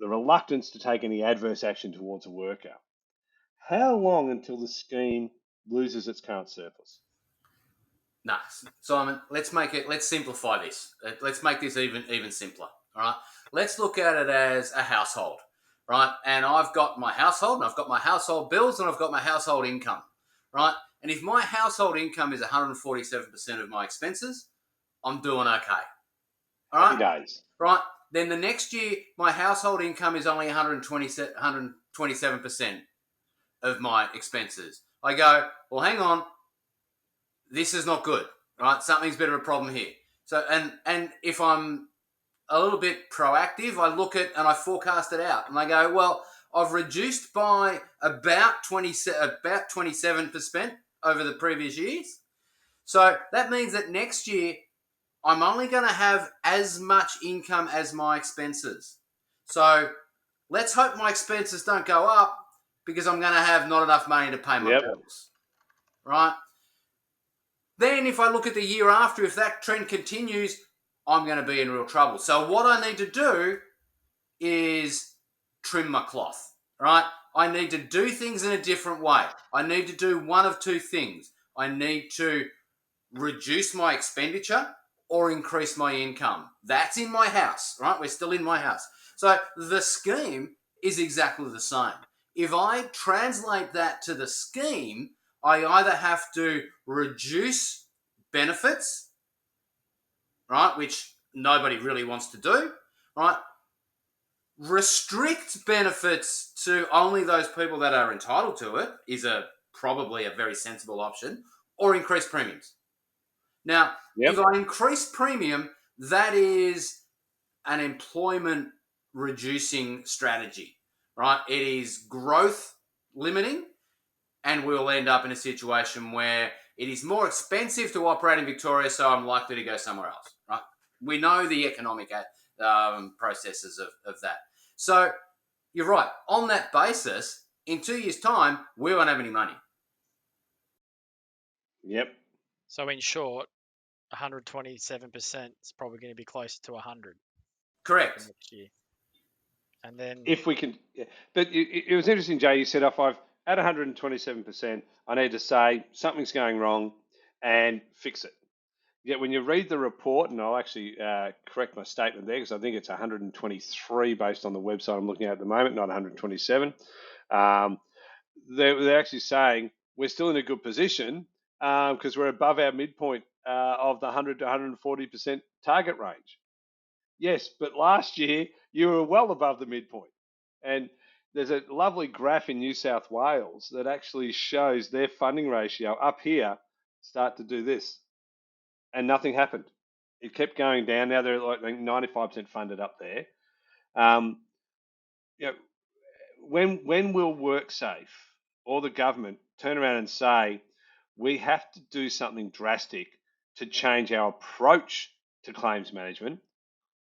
reluctance to take any adverse action towards a worker, how long until the scheme loses its current surplus? No, Simon, let's simplify this. Let's make this even simpler. All right. Let's look at it as a household, right? And I've got my household, and I've got my household bills, and I've got my household income, right? And if my household income is 147% of my expenses, I'm doing okay. All right. Happy days. Right. Then the next year, my household income is only 127% of my expenses. I go, well, hang on. This is not good, right? Something's been a problem here. So, and if I'm a little bit proactive, I look at and I forecast it out, and I go, well, I've reduced by about 27% over the previous years. So that means that next year I'm only going to have as much income as my expenses. So let's hope my expenses don't go up, because I'm going to have not enough money to pay my bills, right? Then if I look at the year after, if that trend continues, I'm going to be in real trouble. So what I need to do is trim my cloth, right? I need to do things in a different way. I need to do one of two things. I need to reduce my expenditure or increase my income. That's in my house, right? We're still in my house. So the scheme is exactly the same. If I translate that to the scheme, I either have to reduce benefits, right, which nobody really wants to do, right? Restrict benefits to only those people that are entitled to it is probably a very sensible option, or increase premiums. Now, if I increase premium, that is an employment reducing strategy, right? It is growth limiting, and we'll end up in a situation where it is more expensive to operate in Victoria, so I'm likely to go somewhere else, right? We know the economic processes of that. So you're right. On that basis, in 2 years' time, we won't have any money. Yep. So in short, 127% is probably going to be closer to 100. Correct. Next year. And then if we can, but it was interesting, Jay. You said if I've at 127%, I need to say something's going wrong and fix it. Yet when you read the report, and I'll actually correct my statement there, because I think it's 123 based on the website I'm looking at the moment, not 127. They're actually saying we're still in a good position because we're above our midpoint of the 100 to 140% target range. Yes, but last year you were well above the midpoint. And there's a lovely graph in New South Wales that actually shows their funding ratio up here start to do this. And nothing happened. It kept going down. Now they're like 95% funded up there. When will WorkSafe or the government turn around and say, we have to do something drastic to change our approach to claims management,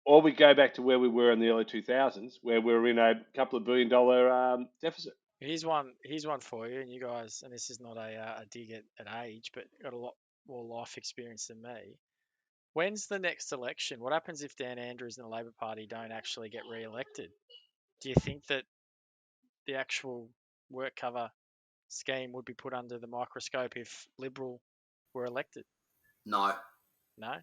or we go back to where we were in the early 2000s, where we were in a couple of $1 billion deficit. Here's one for you, and you guys, and this is not a dig at age, but got a lot more life experience than me. When's the next election? What happens if Dan Andrews and the Labor Party don't actually get re-elected? Do you think that the actual work cover scheme would be put under the microscope if Liberal were elected? No. No?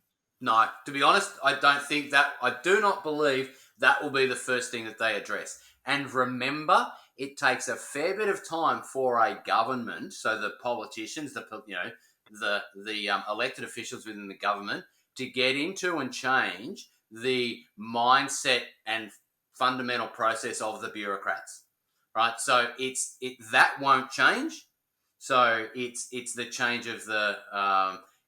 No, to be honest, I don't think that. I do not believe that will be the first thing that they address. And remember, it takes a fair bit of time for a government, so the politicians, the elected officials within the government, to get into and change the mindset and fundamental process of the bureaucrats. Right, so that won't change. So it's the change of the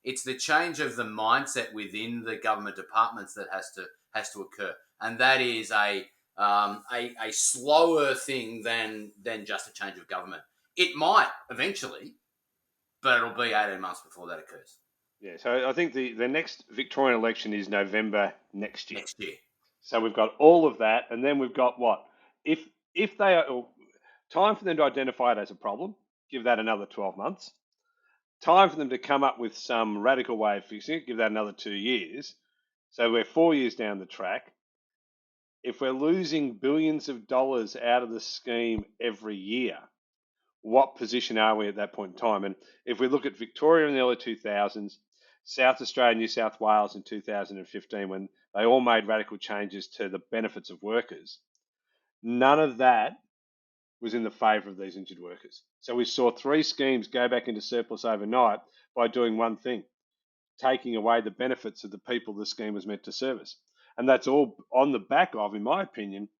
it's the change of the mindset within the government departments that has to occur, and that is a slower thing than just a change of government. It might eventually, but it'll be 18 months before that occurs. Yeah, so I think the next Victorian election is November next year. So we've got all of that, and then we've got what? If they are time for them to identify it as a problem, give that another 12 months. Time for them to come up with some radical way of fixing it, give that another 2 years. So we're 4 years down the track. If we're losing billions of dollars out of the scheme every year, what position are we at that point in time? And if we look at Victoria in the early 2000s, South Australia, New South Wales in 2015, when they all made radical changes to the benefits of workers, none of that was in the favour of these injured workers. So we saw 3 schemes go back into surplus overnight by doing one thing, taking away the benefits of the people the scheme was meant to service. And that's all on the back of, in my opinion,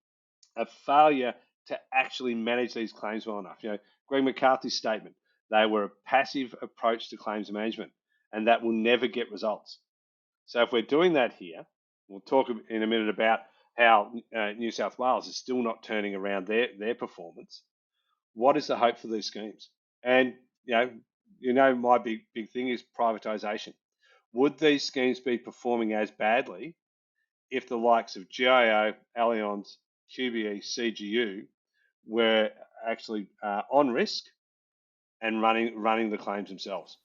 a failure to actually manage these claims well enough. Greg McCarthy's statement, they were a passive approach to claims management, and that will never get results. So if we're doing that here, we'll talk in a minute about how New South Wales is still not turning around their performance. What is the hope for these schemes? And my big thing is privatisation. Would these schemes be performing as badly if the likes of GIO, Allianz, QBE, CGU were actually on risk and running the claims themselves?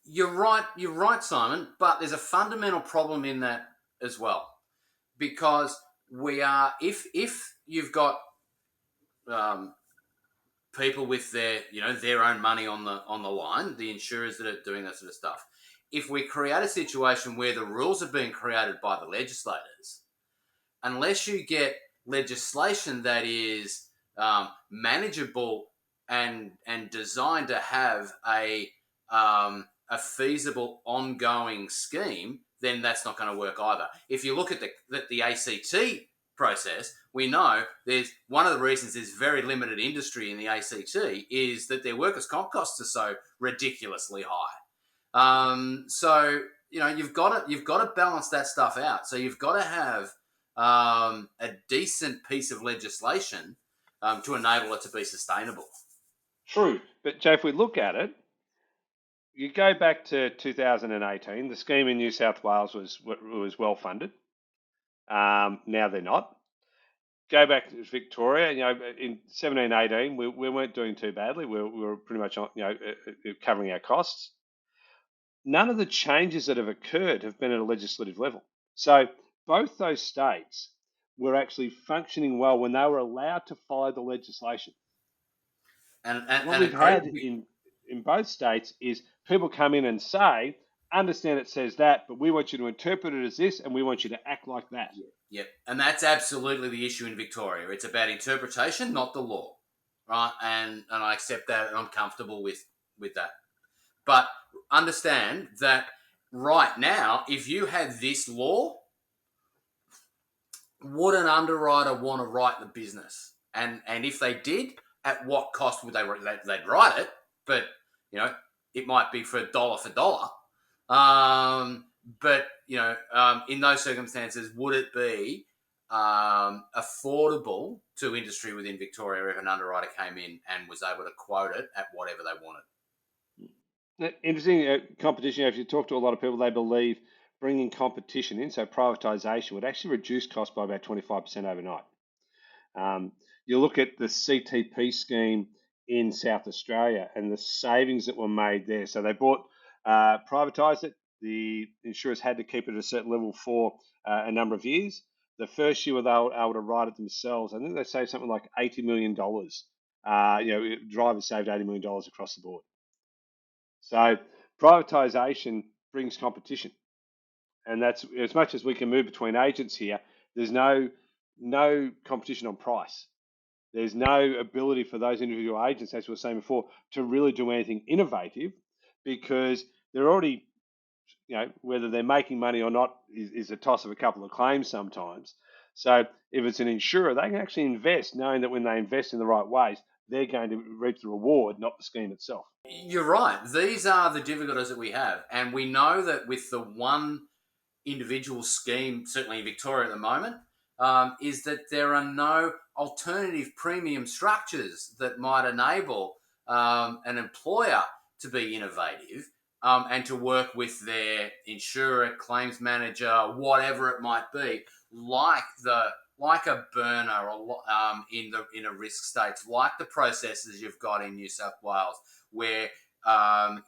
You're right, Simon. But there's a fundamental problem in that as well, because we are if you've got people with their own money on the line, the insurers that are doing that sort of stuff. If we create a situation where the rules are being created by the legislators, unless you get legislation that is manageable and designed to have a feasible ongoing scheme, then that's not going to work either. If you look at the ACT process, we know there's one of the reasons there's very limited industry in the ACT is that their workers' comp costs are so ridiculously high. So you've got to balance that stuff out. So you've got to have a decent piece of legislation to enable it to be sustainable. True, but Joe, if we look at it, you go back to 2018. The scheme in New South Wales was well funded. Now they're not. Go back to Victoria. In 17-18, we weren't doing too badly. We were pretty much covering our costs. None of the changes that have occurred have been at a legislative level. So both those states were actually functioning well when they were allowed to follow the legislation. And what we've had in both states is people come in and say, understand it says that, but we want you to interpret it as this, and we want you to act like that. Yep, and that's absolutely the issue in Victoria. It's about interpretation, not the law, right? And I accept that, and I'm comfortable with that. But understand that right now, if you had this law, would an underwriter want to write the business? And if they did, at what cost would they'd write it? But it might be for dollar. But in those circumstances, would it be affordable to industry within Victoria if an underwriter came in and was able to quote it at whatever they wanted. Interesting competition. If you talk to a lot of people, they believe bringing competition in, so privatisation, would actually reduce costs by about 25% overnight. You look at the CTP scheme in South Australia and the savings that were made there. So they privatised it. The insurers had to keep it at a certain level for a number of years. The first year they were able to write it themselves. I think they saved something like $80 million. Drivers saved $80 million across the board. So privatisation brings competition. And that's, as much as we can move between agents here, there's no competition on price. There's no ability for those individual agents, as we were saying before, to really do anything innovative, because they're already, whether they're making money or not is a toss of a couple of claims sometimes. So if it's an insurer, they can actually invest, knowing that when they invest in the right ways, they're going to reap the reward, not the scheme itself. You're right. These are the difficulties that we have. And we know that with the one individual scheme, certainly in Victoria at the moment, is that there are no alternative premium structures that might enable an employer to be innovative and to work with their insurer, claims manager, whatever it might be, like a burner or in a risk states, like the processes you've got in New South Wales, where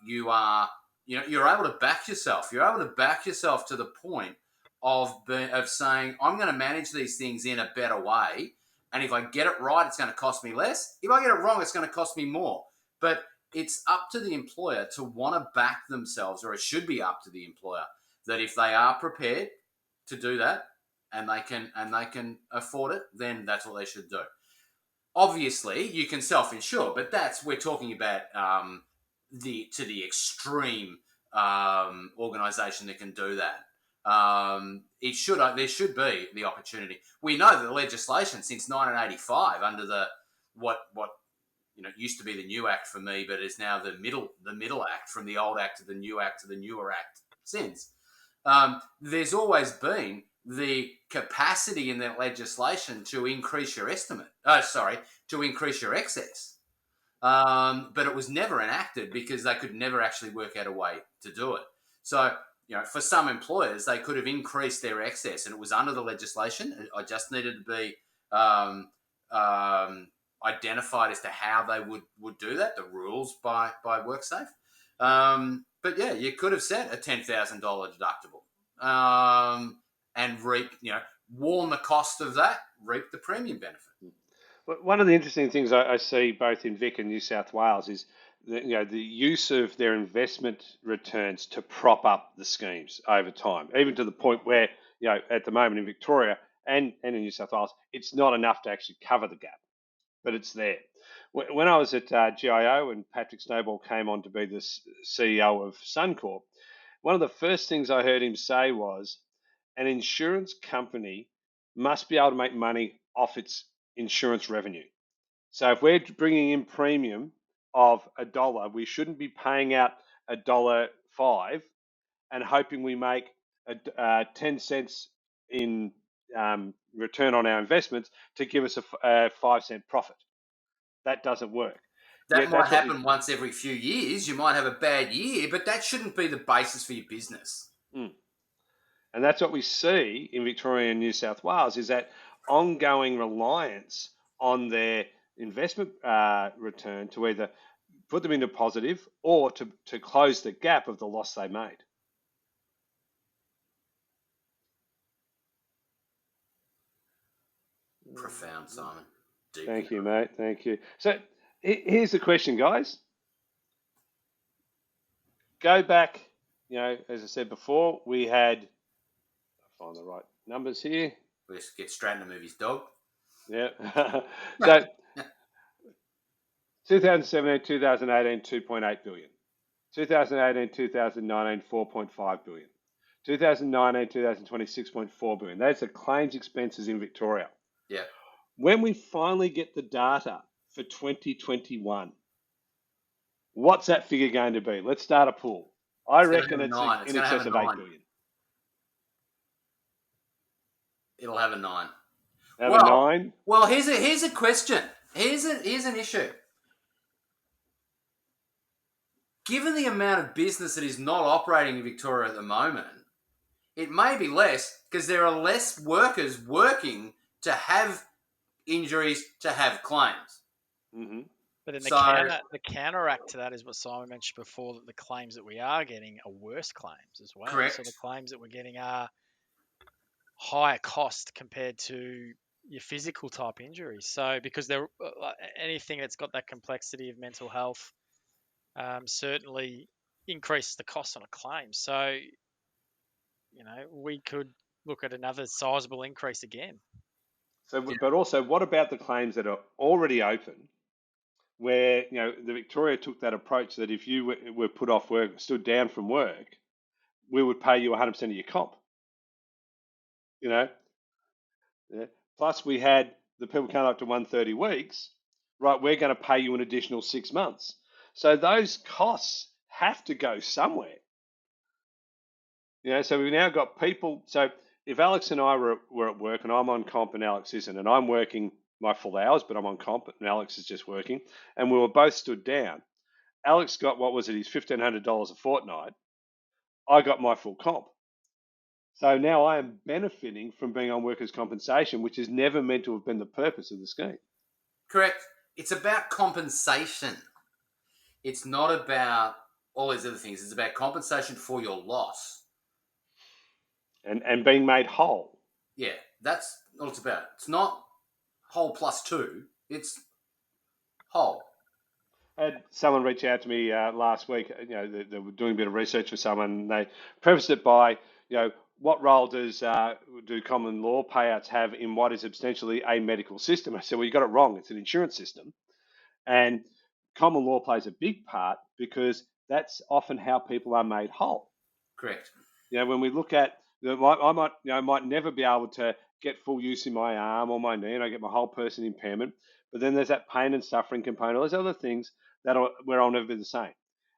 you're able to back yourself. You're able to back yourself to the point of saying, I'm going to manage these things in a better way, and if I get it right, it's going to cost me less. If I get it wrong, it's going to cost me more. But it's up to the employer to want to back themselves, or it should be up to the employer, that if they are prepared to do that and they can afford it, then that's what they should do. Obviously, you can self-insure, but we're talking about the extreme organisation that can do that. There should be the opportunity. We know that the legislation since 1985 under the what used to be the new act for me, but is now the middle act, from the old act to the new act to the newer act since. There's always been the capacity in that legislation to increase your to increase your excess. But it was never enacted because they could never actually work out a way to do it. So, for some employers, they could have increased their excess, and it was under the legislation. I just needed to be identified as to how they would do that, the rules by WorkSafe. But yeah, you could have set a $10,000 deductible and reap, warn the cost of that, reap the premium benefit. One of the interesting things I see both in Vic and New South Wales is the use of their investment returns to prop up the schemes over time, even to the point where, at the moment in Victoria and in New South Wales, it's not enough to actually cover the gap, but it's there. When I was at GIO and Patrick Snowball came on to be the CEO of Suncorp, one of the first things I heard him say was, an insurance company must be able to make money off its insurance revenue. So if we're bringing in premium of $1, we shouldn't be paying out $1.05 and hoping we make 10 cents in return on our investments to give us a 5-cent profit. That doesn't work. That might happen once every few years. You might have a bad year, but that shouldn't be the basis for your business. And that's what we see in Victoria and New South Wales, is that ongoing reliance on their investment return to either put them into positive or to close the gap of the loss they made. Profound, Simon. Thank you, mate. Thank you. So here's the question, guys. Go back, as I said before, we had, I'll find the right numbers here. Let's get straight to move his dog. Yeah. So 2017, 2018, 2.8 billion. 2018, 2019, 4.5 billion. 2019, 2020, 6.4 billion. That's the claims expenses in Victoria. Yeah. When we finally get the data for 2021, what's that figure going to be? Let's start a pool. I reckon it's in excess of 8 billion. It'll have a 9. Out of 9? Well, here's a question. Here's an issue. Given the amount of business that is not operating in Victoria at the moment, it may be less because there are less workers working to have injuries, to have claims. Mm-hmm. But then So, the counteract to that is what Simon mentioned before, that the claims that we are getting are worse claims as well. correct. So the claims that we're getting are higher cost compared to your physical type injuries. So because they're anything that's got that complexity of mental health certainly increases the cost on a claim. So, we could look at another sizable increase again. So, but also, what about the claims that are already open, where the Victoria took that approach that if you were put off work, stood down from work, we would pay you 100% of your comp. Yeah. Plus, we had the people come up to 130 weeks, right? We're going to pay you an additional 6 months. So those costs have to go somewhere. So we've now got people. So if Alex and I were at work and I'm on comp and Alex isn't, and I'm working my full hours, but I'm on comp and Alex is just working, and we were both stood down, Alex got, what was it, his $1,500 a fortnight. I got my full comp. So now I am benefiting from being on workers' compensation, which is never meant to have been the purpose of the scheme. Correct. It's about compensation. It's not about all these other things. It's about compensation for your loss. And being made whole. Yeah, that's all it's about. It's not whole plus 2. It's whole. I had someone reach out to me last week. They were doing a bit of research for someone. And they prefaced it by, what role do common law payouts have in what is essentially a medical system? I said, well, you got it wrong. It's an insurance system, and common law plays a big part because that's often how people are made whole. Correct. When we look at, I might never be able to get full use in my arm or my knee, and I get my whole person impairment. But then there's that pain and suffering component. All those other things where I'll never be the same.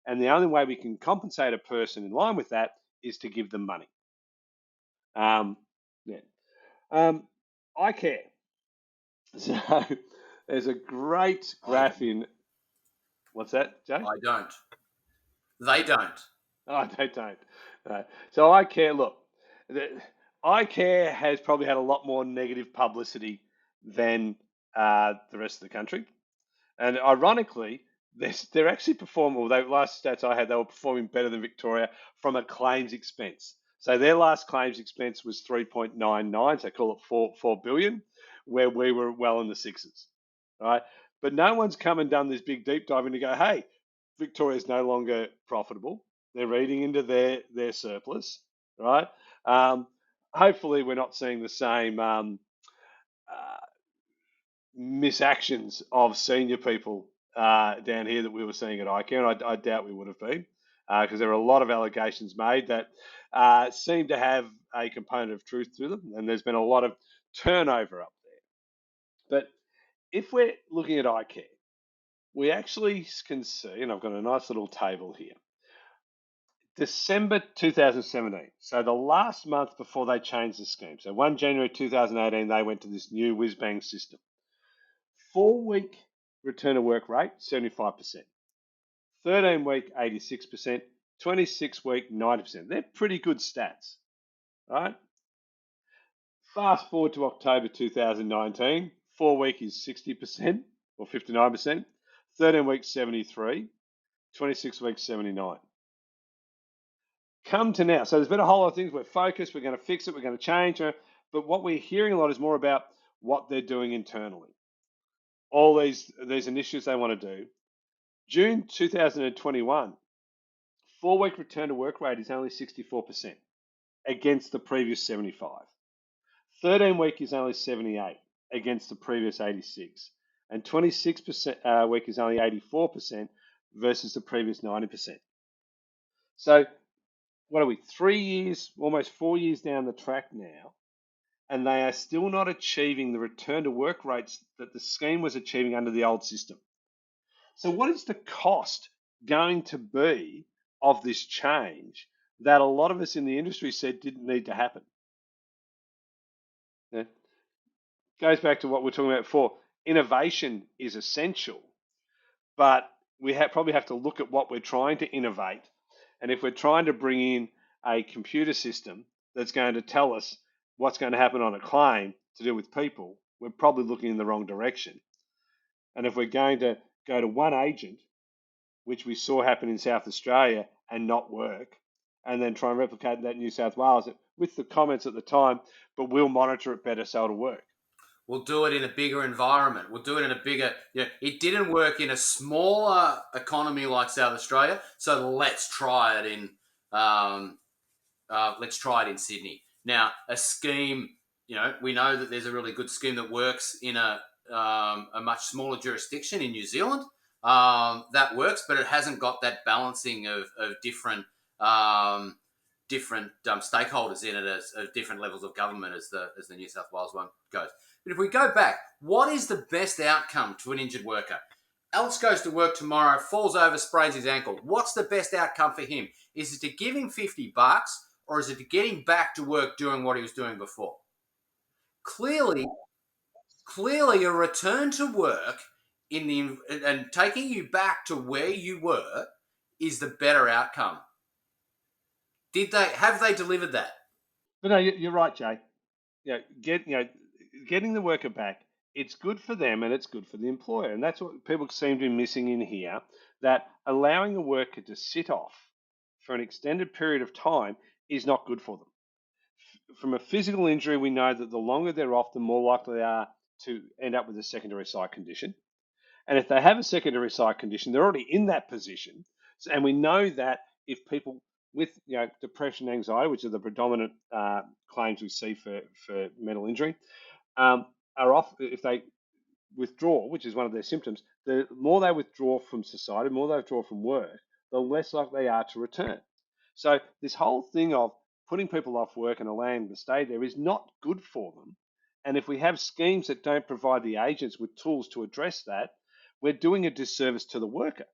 And the only way we can compensate a person in line with that is to give them money. I care. So there's a great graph in. What's that, Jay? I don't. They don't. Oh, they don't. So I care. Look, I care has probably had a lot more negative publicity than the rest of the country, and ironically, they're actually performing. Well, last stats I had, they were performing better than Victoria from a claims expense. So their last claims expense was 3.99, so call it 4 billion, where we were well in the sixes, right? But no one's come and done this big deep dive and to go, hey, Victoria's no longer profitable. They're eating into their surplus, right? Hopefully, we're not seeing the same misactions of senior people down here that we were seeing at ICANN, and I doubt we would have been, because there are a lot of allegations made that seem to have a component of truth to them, and there's been a lot of turnover up there. But if we're looking at ICANN, we actually can see, and I've got a nice little table here, December 2017, so the last month before they changed the scheme. So 1 January 2018, they went to this new whiz-bang system. 4-week return to work rate, 75%. 13-week, 86%. 26-week, 90%. They're pretty good stats, right? Fast forward to October 2019, 4-week is 60% or 59%. 13-week, 73. 26-week, 79. Come to now. So there's been a whole lot of things. We're focused. We're going to fix it. We're going to change it. But what we're hearing a lot is more about what they're doing internally. All these initiatives they want to do. June 2021, 4-week return to work rate is only 64% against the previous 75. 13-week is only 78 against the previous 86. And 26% week is only 84% versus the previous 90%. So what are we, 3 years, almost 4 years down the track now, and they are still not achieving the return to work rates that the scheme was achieving under the old system. So what is the cost going to be of this change that a lot of us in the industry said didn't need to happen? Yeah. goes back to what we were talking about before. Innovation is essential, but we probably have to look at what we're trying to innovate. And if we're trying to bring in a computer system that's going to tell us what's going to happen on a claim to do with people, we're probably looking in the wrong direction. And if we're going to go to one agent, which we saw happen in South Australia and not work, and then try and replicate that in New South Wales with the comments at the time, but we'll monitor it better so it'll work. We'll do it in a bigger environment. We'll do it in a bigger, it didn't work in a smaller economy like South Australia, so let's try it in Sydney. Now, a scheme, we know that there's a really good scheme that works in a much smaller jurisdiction in New Zealand. That works, but it hasn't got that balancing of different stakeholders in it as different levels of government as the New South Wales one goes. But if we go back, what is the best outcome to an injured worker? Alex goes to work tomorrow, falls over, sprains his ankle. What's the best outcome for him? Is it to give him $50, or is it to get him back to work doing what he was doing before? Clearly, a return to work and taking you back to where you were is the better outcome. Have they delivered that? But no, you're right, Jay. Getting the worker back, it's good for them and it's good for the employer, and that's what people seem to be missing in here. That allowing the worker to sit off for an extended period of time is not good for them. From a physical injury, we know that the longer they're off, the more likely they are to end up with a secondary psych condition. And if they have a secondary psych condition, they're already in that position. And we know that if people with depression, anxiety, which are the predominant claims we see for mental injury, are off, if they withdraw, which is one of their symptoms, the more they withdraw from society, the more they withdraw from work, the less likely they are to return. So this whole thing of putting people off work and allowing them to stay there is not good for them. And if we have schemes that don't provide the agents with tools to address that, we're doing a disservice to the worker.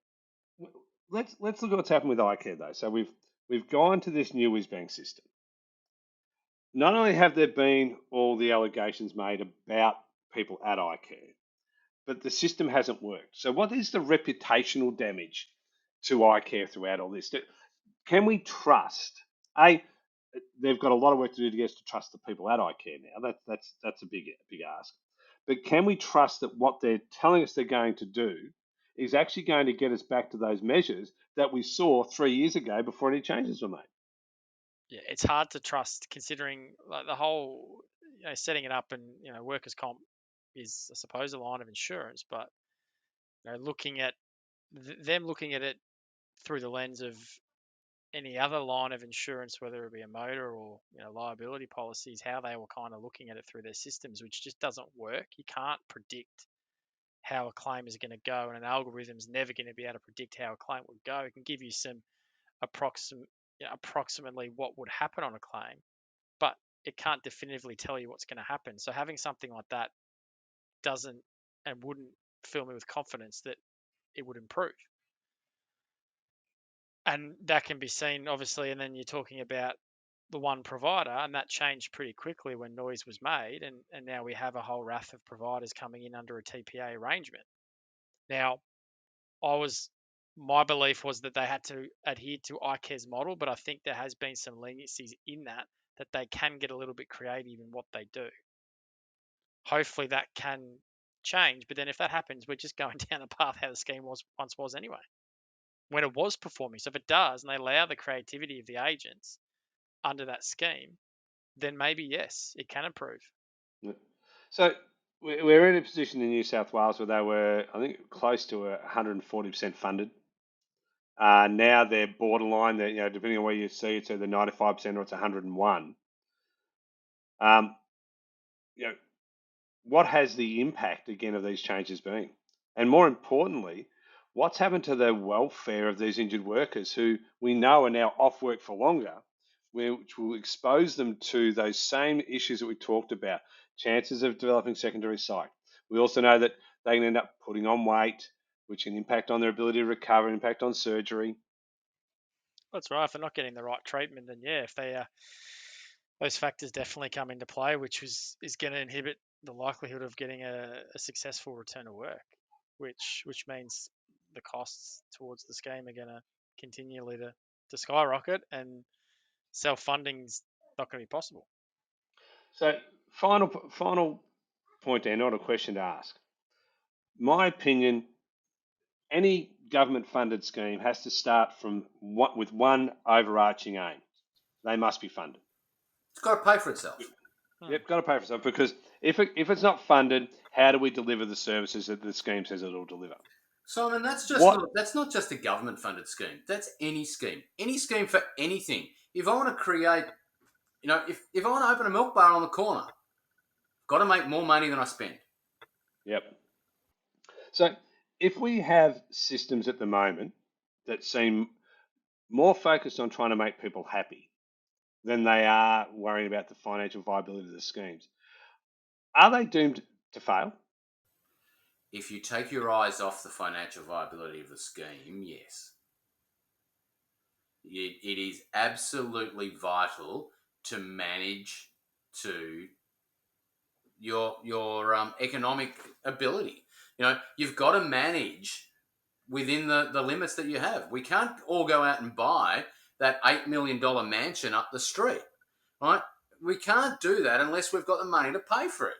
Let's look at what's happened with iCare though. So we've gone to this new WizBank system. Not only have there been all the allegations made about people at iCare, but the system hasn't worked. So what is the reputational damage to iCare throughout all this? Can we trust? They've got a lot of work to do to get us to trust the people at iCare now. That's a big ask. But can we trust that what they're telling us they're going to do is actually going to get us back to those measures that we saw 3 years ago before any changes were made? Yeah, it's hard to trust considering like the whole setting it up, and workers' comp is, I suppose, a line of insurance, but looking at it through the lens of any other line of insurance, whether it be a motor or liability policies, how they were kind of looking at it through their systems, which just doesn't work. You can't predict how a claim is going to go, and an algorithm's never going to be able to predict how a claim would go. It can give you some approximately what would happen on a claim, but it can't definitively tell you what's going to happen. So having something like that doesn't and wouldn't fill me with confidence that it would improve. And that can be seen, obviously, and then you're talking about the one provider, and that changed pretty quickly when noise was made, and now we have a whole raft of providers coming in under a TPA arrangement. Now, my belief was that they had to adhere to iCare's model, but I think there has been some leniencies in that they can get a little bit creative in what they do. Hopefully that can change, but then if that happens, we're just going down the path how the scheme once was anyway, when it was performing. So if it does, and they allow the creativity of the agents under that scheme, then maybe, yes, it can improve. Yeah. So we're in a position in New South Wales where they were, I think, close to 140% funded. Now they're borderline. They're, depending on where you see, it's either 95% or it's 101. What has the impact again of these changes been? And more importantly, what's happened to the welfare of these injured workers who we know are now off work for longer, which will expose them to those same issues that we talked about, chances of developing secondary psych. We also know that they can end up putting on weight, which can impact on their ability to recover, impact on surgery. That's right. If they're not getting the right treatment, then yeah, if they those factors definitely come into play, which is going to inhibit the likelihood of getting a successful return to work, which means the costs towards the scheme are going to continually to skyrocket, and self-funding's not going to be possible. So, final point there, not a question to ask. My opinion, any government-funded scheme has to start with one overarching aim. They must be funded. It's got to pay for itself. Yep, got to pay for itself, because if it's not funded, how do we deliver the services that the scheme says it'll deliver? Simon, that's not just a government-funded scheme. That's any scheme for anything. If I want to create, if I want to open a milk bar on the corner, I've got to make more money than I spend. Yep. So if we have systems at the moment that seem more focused on trying to make people happy than they are worrying about the financial viability of the schemes, are they doomed to fail? If you take your eyes off the financial viability of the scheme, yes. It is absolutely vital to manage to your economic ability. You've got to manage within the limits that you have. We can't all go out and buy that $8 million mansion up the street, right? We can't do that unless we've got the money to pay for it.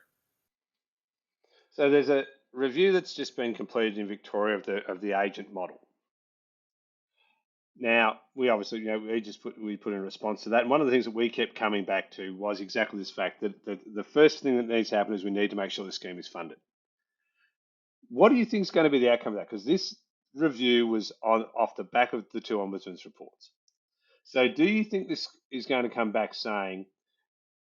So there's a review that's just been completed in Victoria of the agent model. Now, we obviously, we put in response to that. And one of the things that we kept coming back to was exactly this fact that the first thing that needs to happen is we need to make sure the scheme is funded. What do you think is going to be the outcome of that? Because this review was off the back of the two ombudsman's reports. So do you think this is going to come back saying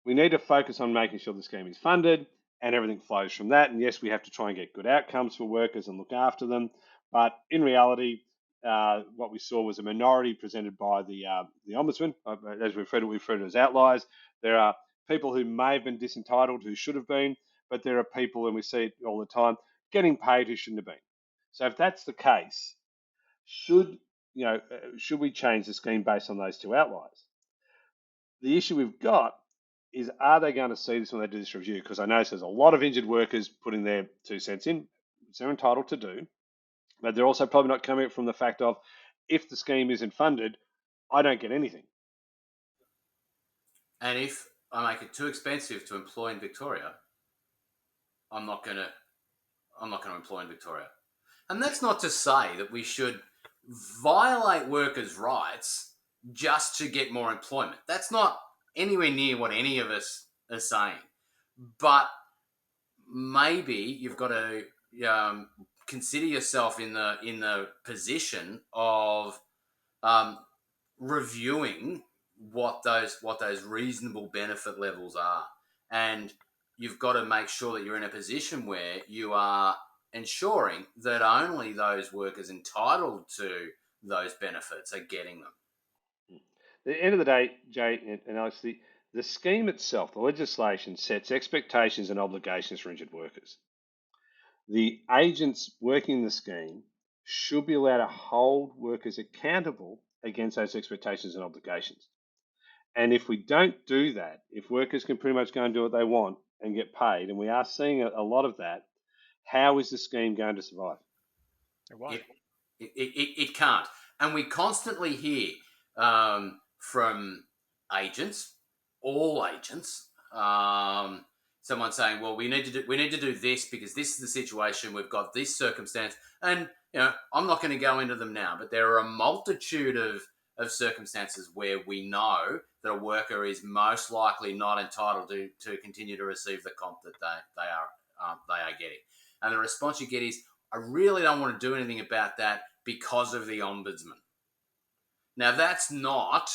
we need to focus on making sure the scheme is funded and everything flows from that? And yes, we have to try and get good outcomes for workers and look after them. But in reality, what we saw was a minority presented by the ombudsman. As we've referred to as outliers. There are people who may have been disentitled who should have been, but there are people, and we see it all the time, getting paid who shouldn't have been. So if that's the case, should we change the scheme based on those two outliers? The issue we've got is, are they going to see this when they do this review? Because I notice there's a lot of injured workers putting their 2 cents in, which they're entitled to do. But they're also probably not coming from the fact of, if the scheme isn't funded, I don't get anything. And if I make it too expensive to employ in Victoria, I'm not going to employ in Victoria. And that's not to say that we should violate workers' rights just to get more employment. That's not anywhere near what any of us are saying. But maybe you've got to consider yourself in the position of reviewing what those reasonable benefit levels are, and you've got to make sure that you're in a position where you are ensuring that only those workers entitled to those benefits are getting them. At the end of the day, Jay and Alex, the scheme itself, the legislation, sets expectations and obligations for injured workers. The agents working the scheme should be allowed to hold workers accountable against those expectations and obligations. And if we don't do that, if workers can pretty much go and do what they want and get paid, and we are seeing a lot of that, how is the scheme going to survive? It can't. And we constantly hear from agents, all agents, someone saying, well, we need to do this because this is the situation, we've got this circumstance. And I'm not going to go into them now, but there are a multitude of circumstances where we know that a worker is most likely not entitled to continue to receive the comp that they are getting. And the response you get is, I really don't want to do anything about that because of the ombudsman. Now, that's not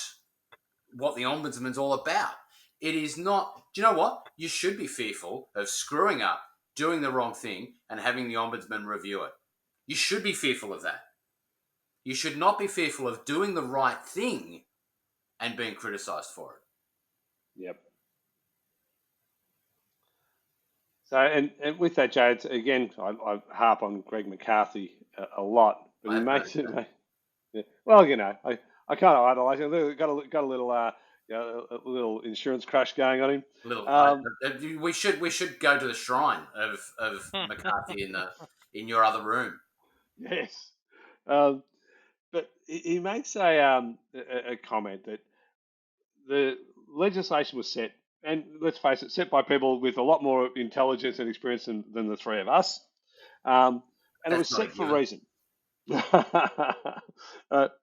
what the ombudsman's all about. It is not. Do you know what? You should be fearful of screwing up, doing the wrong thing, and having the ombudsman review it. You should be fearful of that. You should not be fearful of doing the right thing and being criticised for it. Yep. So, and with that, Jay, it's, again, I harp on Greg McCarthy a lot, but he makes it. Yeah. Well, I kind of idolise him. Got a little a little insurance crash going on him. We should go to the shrine of McCarthy in your other room. Yes, but he makes a comment that the legislation was set, and let's face it, set by people with a lot more intelligence and experience than the three of us, and it was set for a reason. But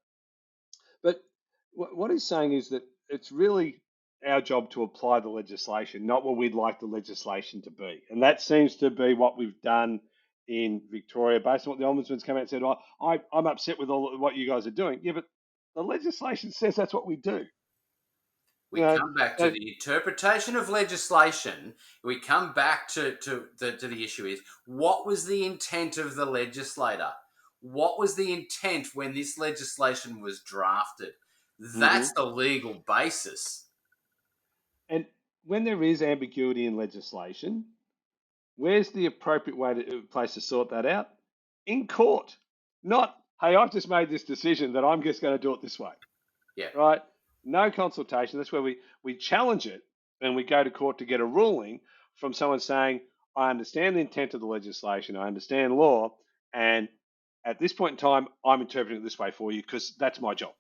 what he's saying is that it's really our job to apply the legislation, not what we'd like the legislation to be. And that seems to be what we've done in Victoria, based on what the Ombudsman's come out and said, oh, I'm upset with all what you guys are doing. Yeah, but the legislation says that's what we do. We come back to the interpretation of legislation. We come back to the issue is, what was the intent of the legislator? What was the intent when this legislation was drafted? That's the legal basis. And when there is ambiguity in legislation, where's the appropriate place to sort that out? In court. Not, hey, I've just made this decision that I'm just going to do it this way. Yeah. Right? No consultation. That's where we challenge it and we go to court to get a ruling from someone saying, I understand the intent of the legislation, I understand law, and at this point in time, I'm interpreting it this way for you because that's my job.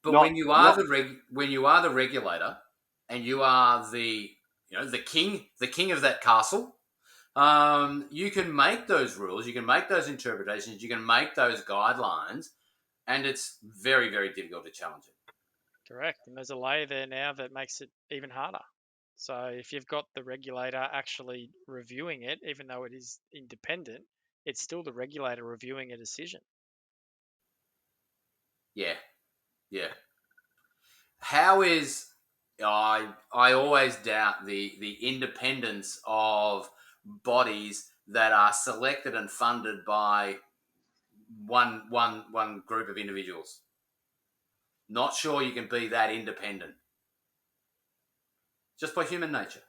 But when you are the regulator and you are the king of that castle, you can make those rules, you can make those interpretations, you can make those guidelines, and it's very, very difficult to challenge it. Correct. And there's a layer there now that makes it even harder. So if you've got the regulator actually reviewing it, even though it is independent, it's still the regulator reviewing a decision. Yeah. How is I always doubt the independence of bodies that are selected and funded by one group of individuals. Not sure you can be that independent. Just by human nature.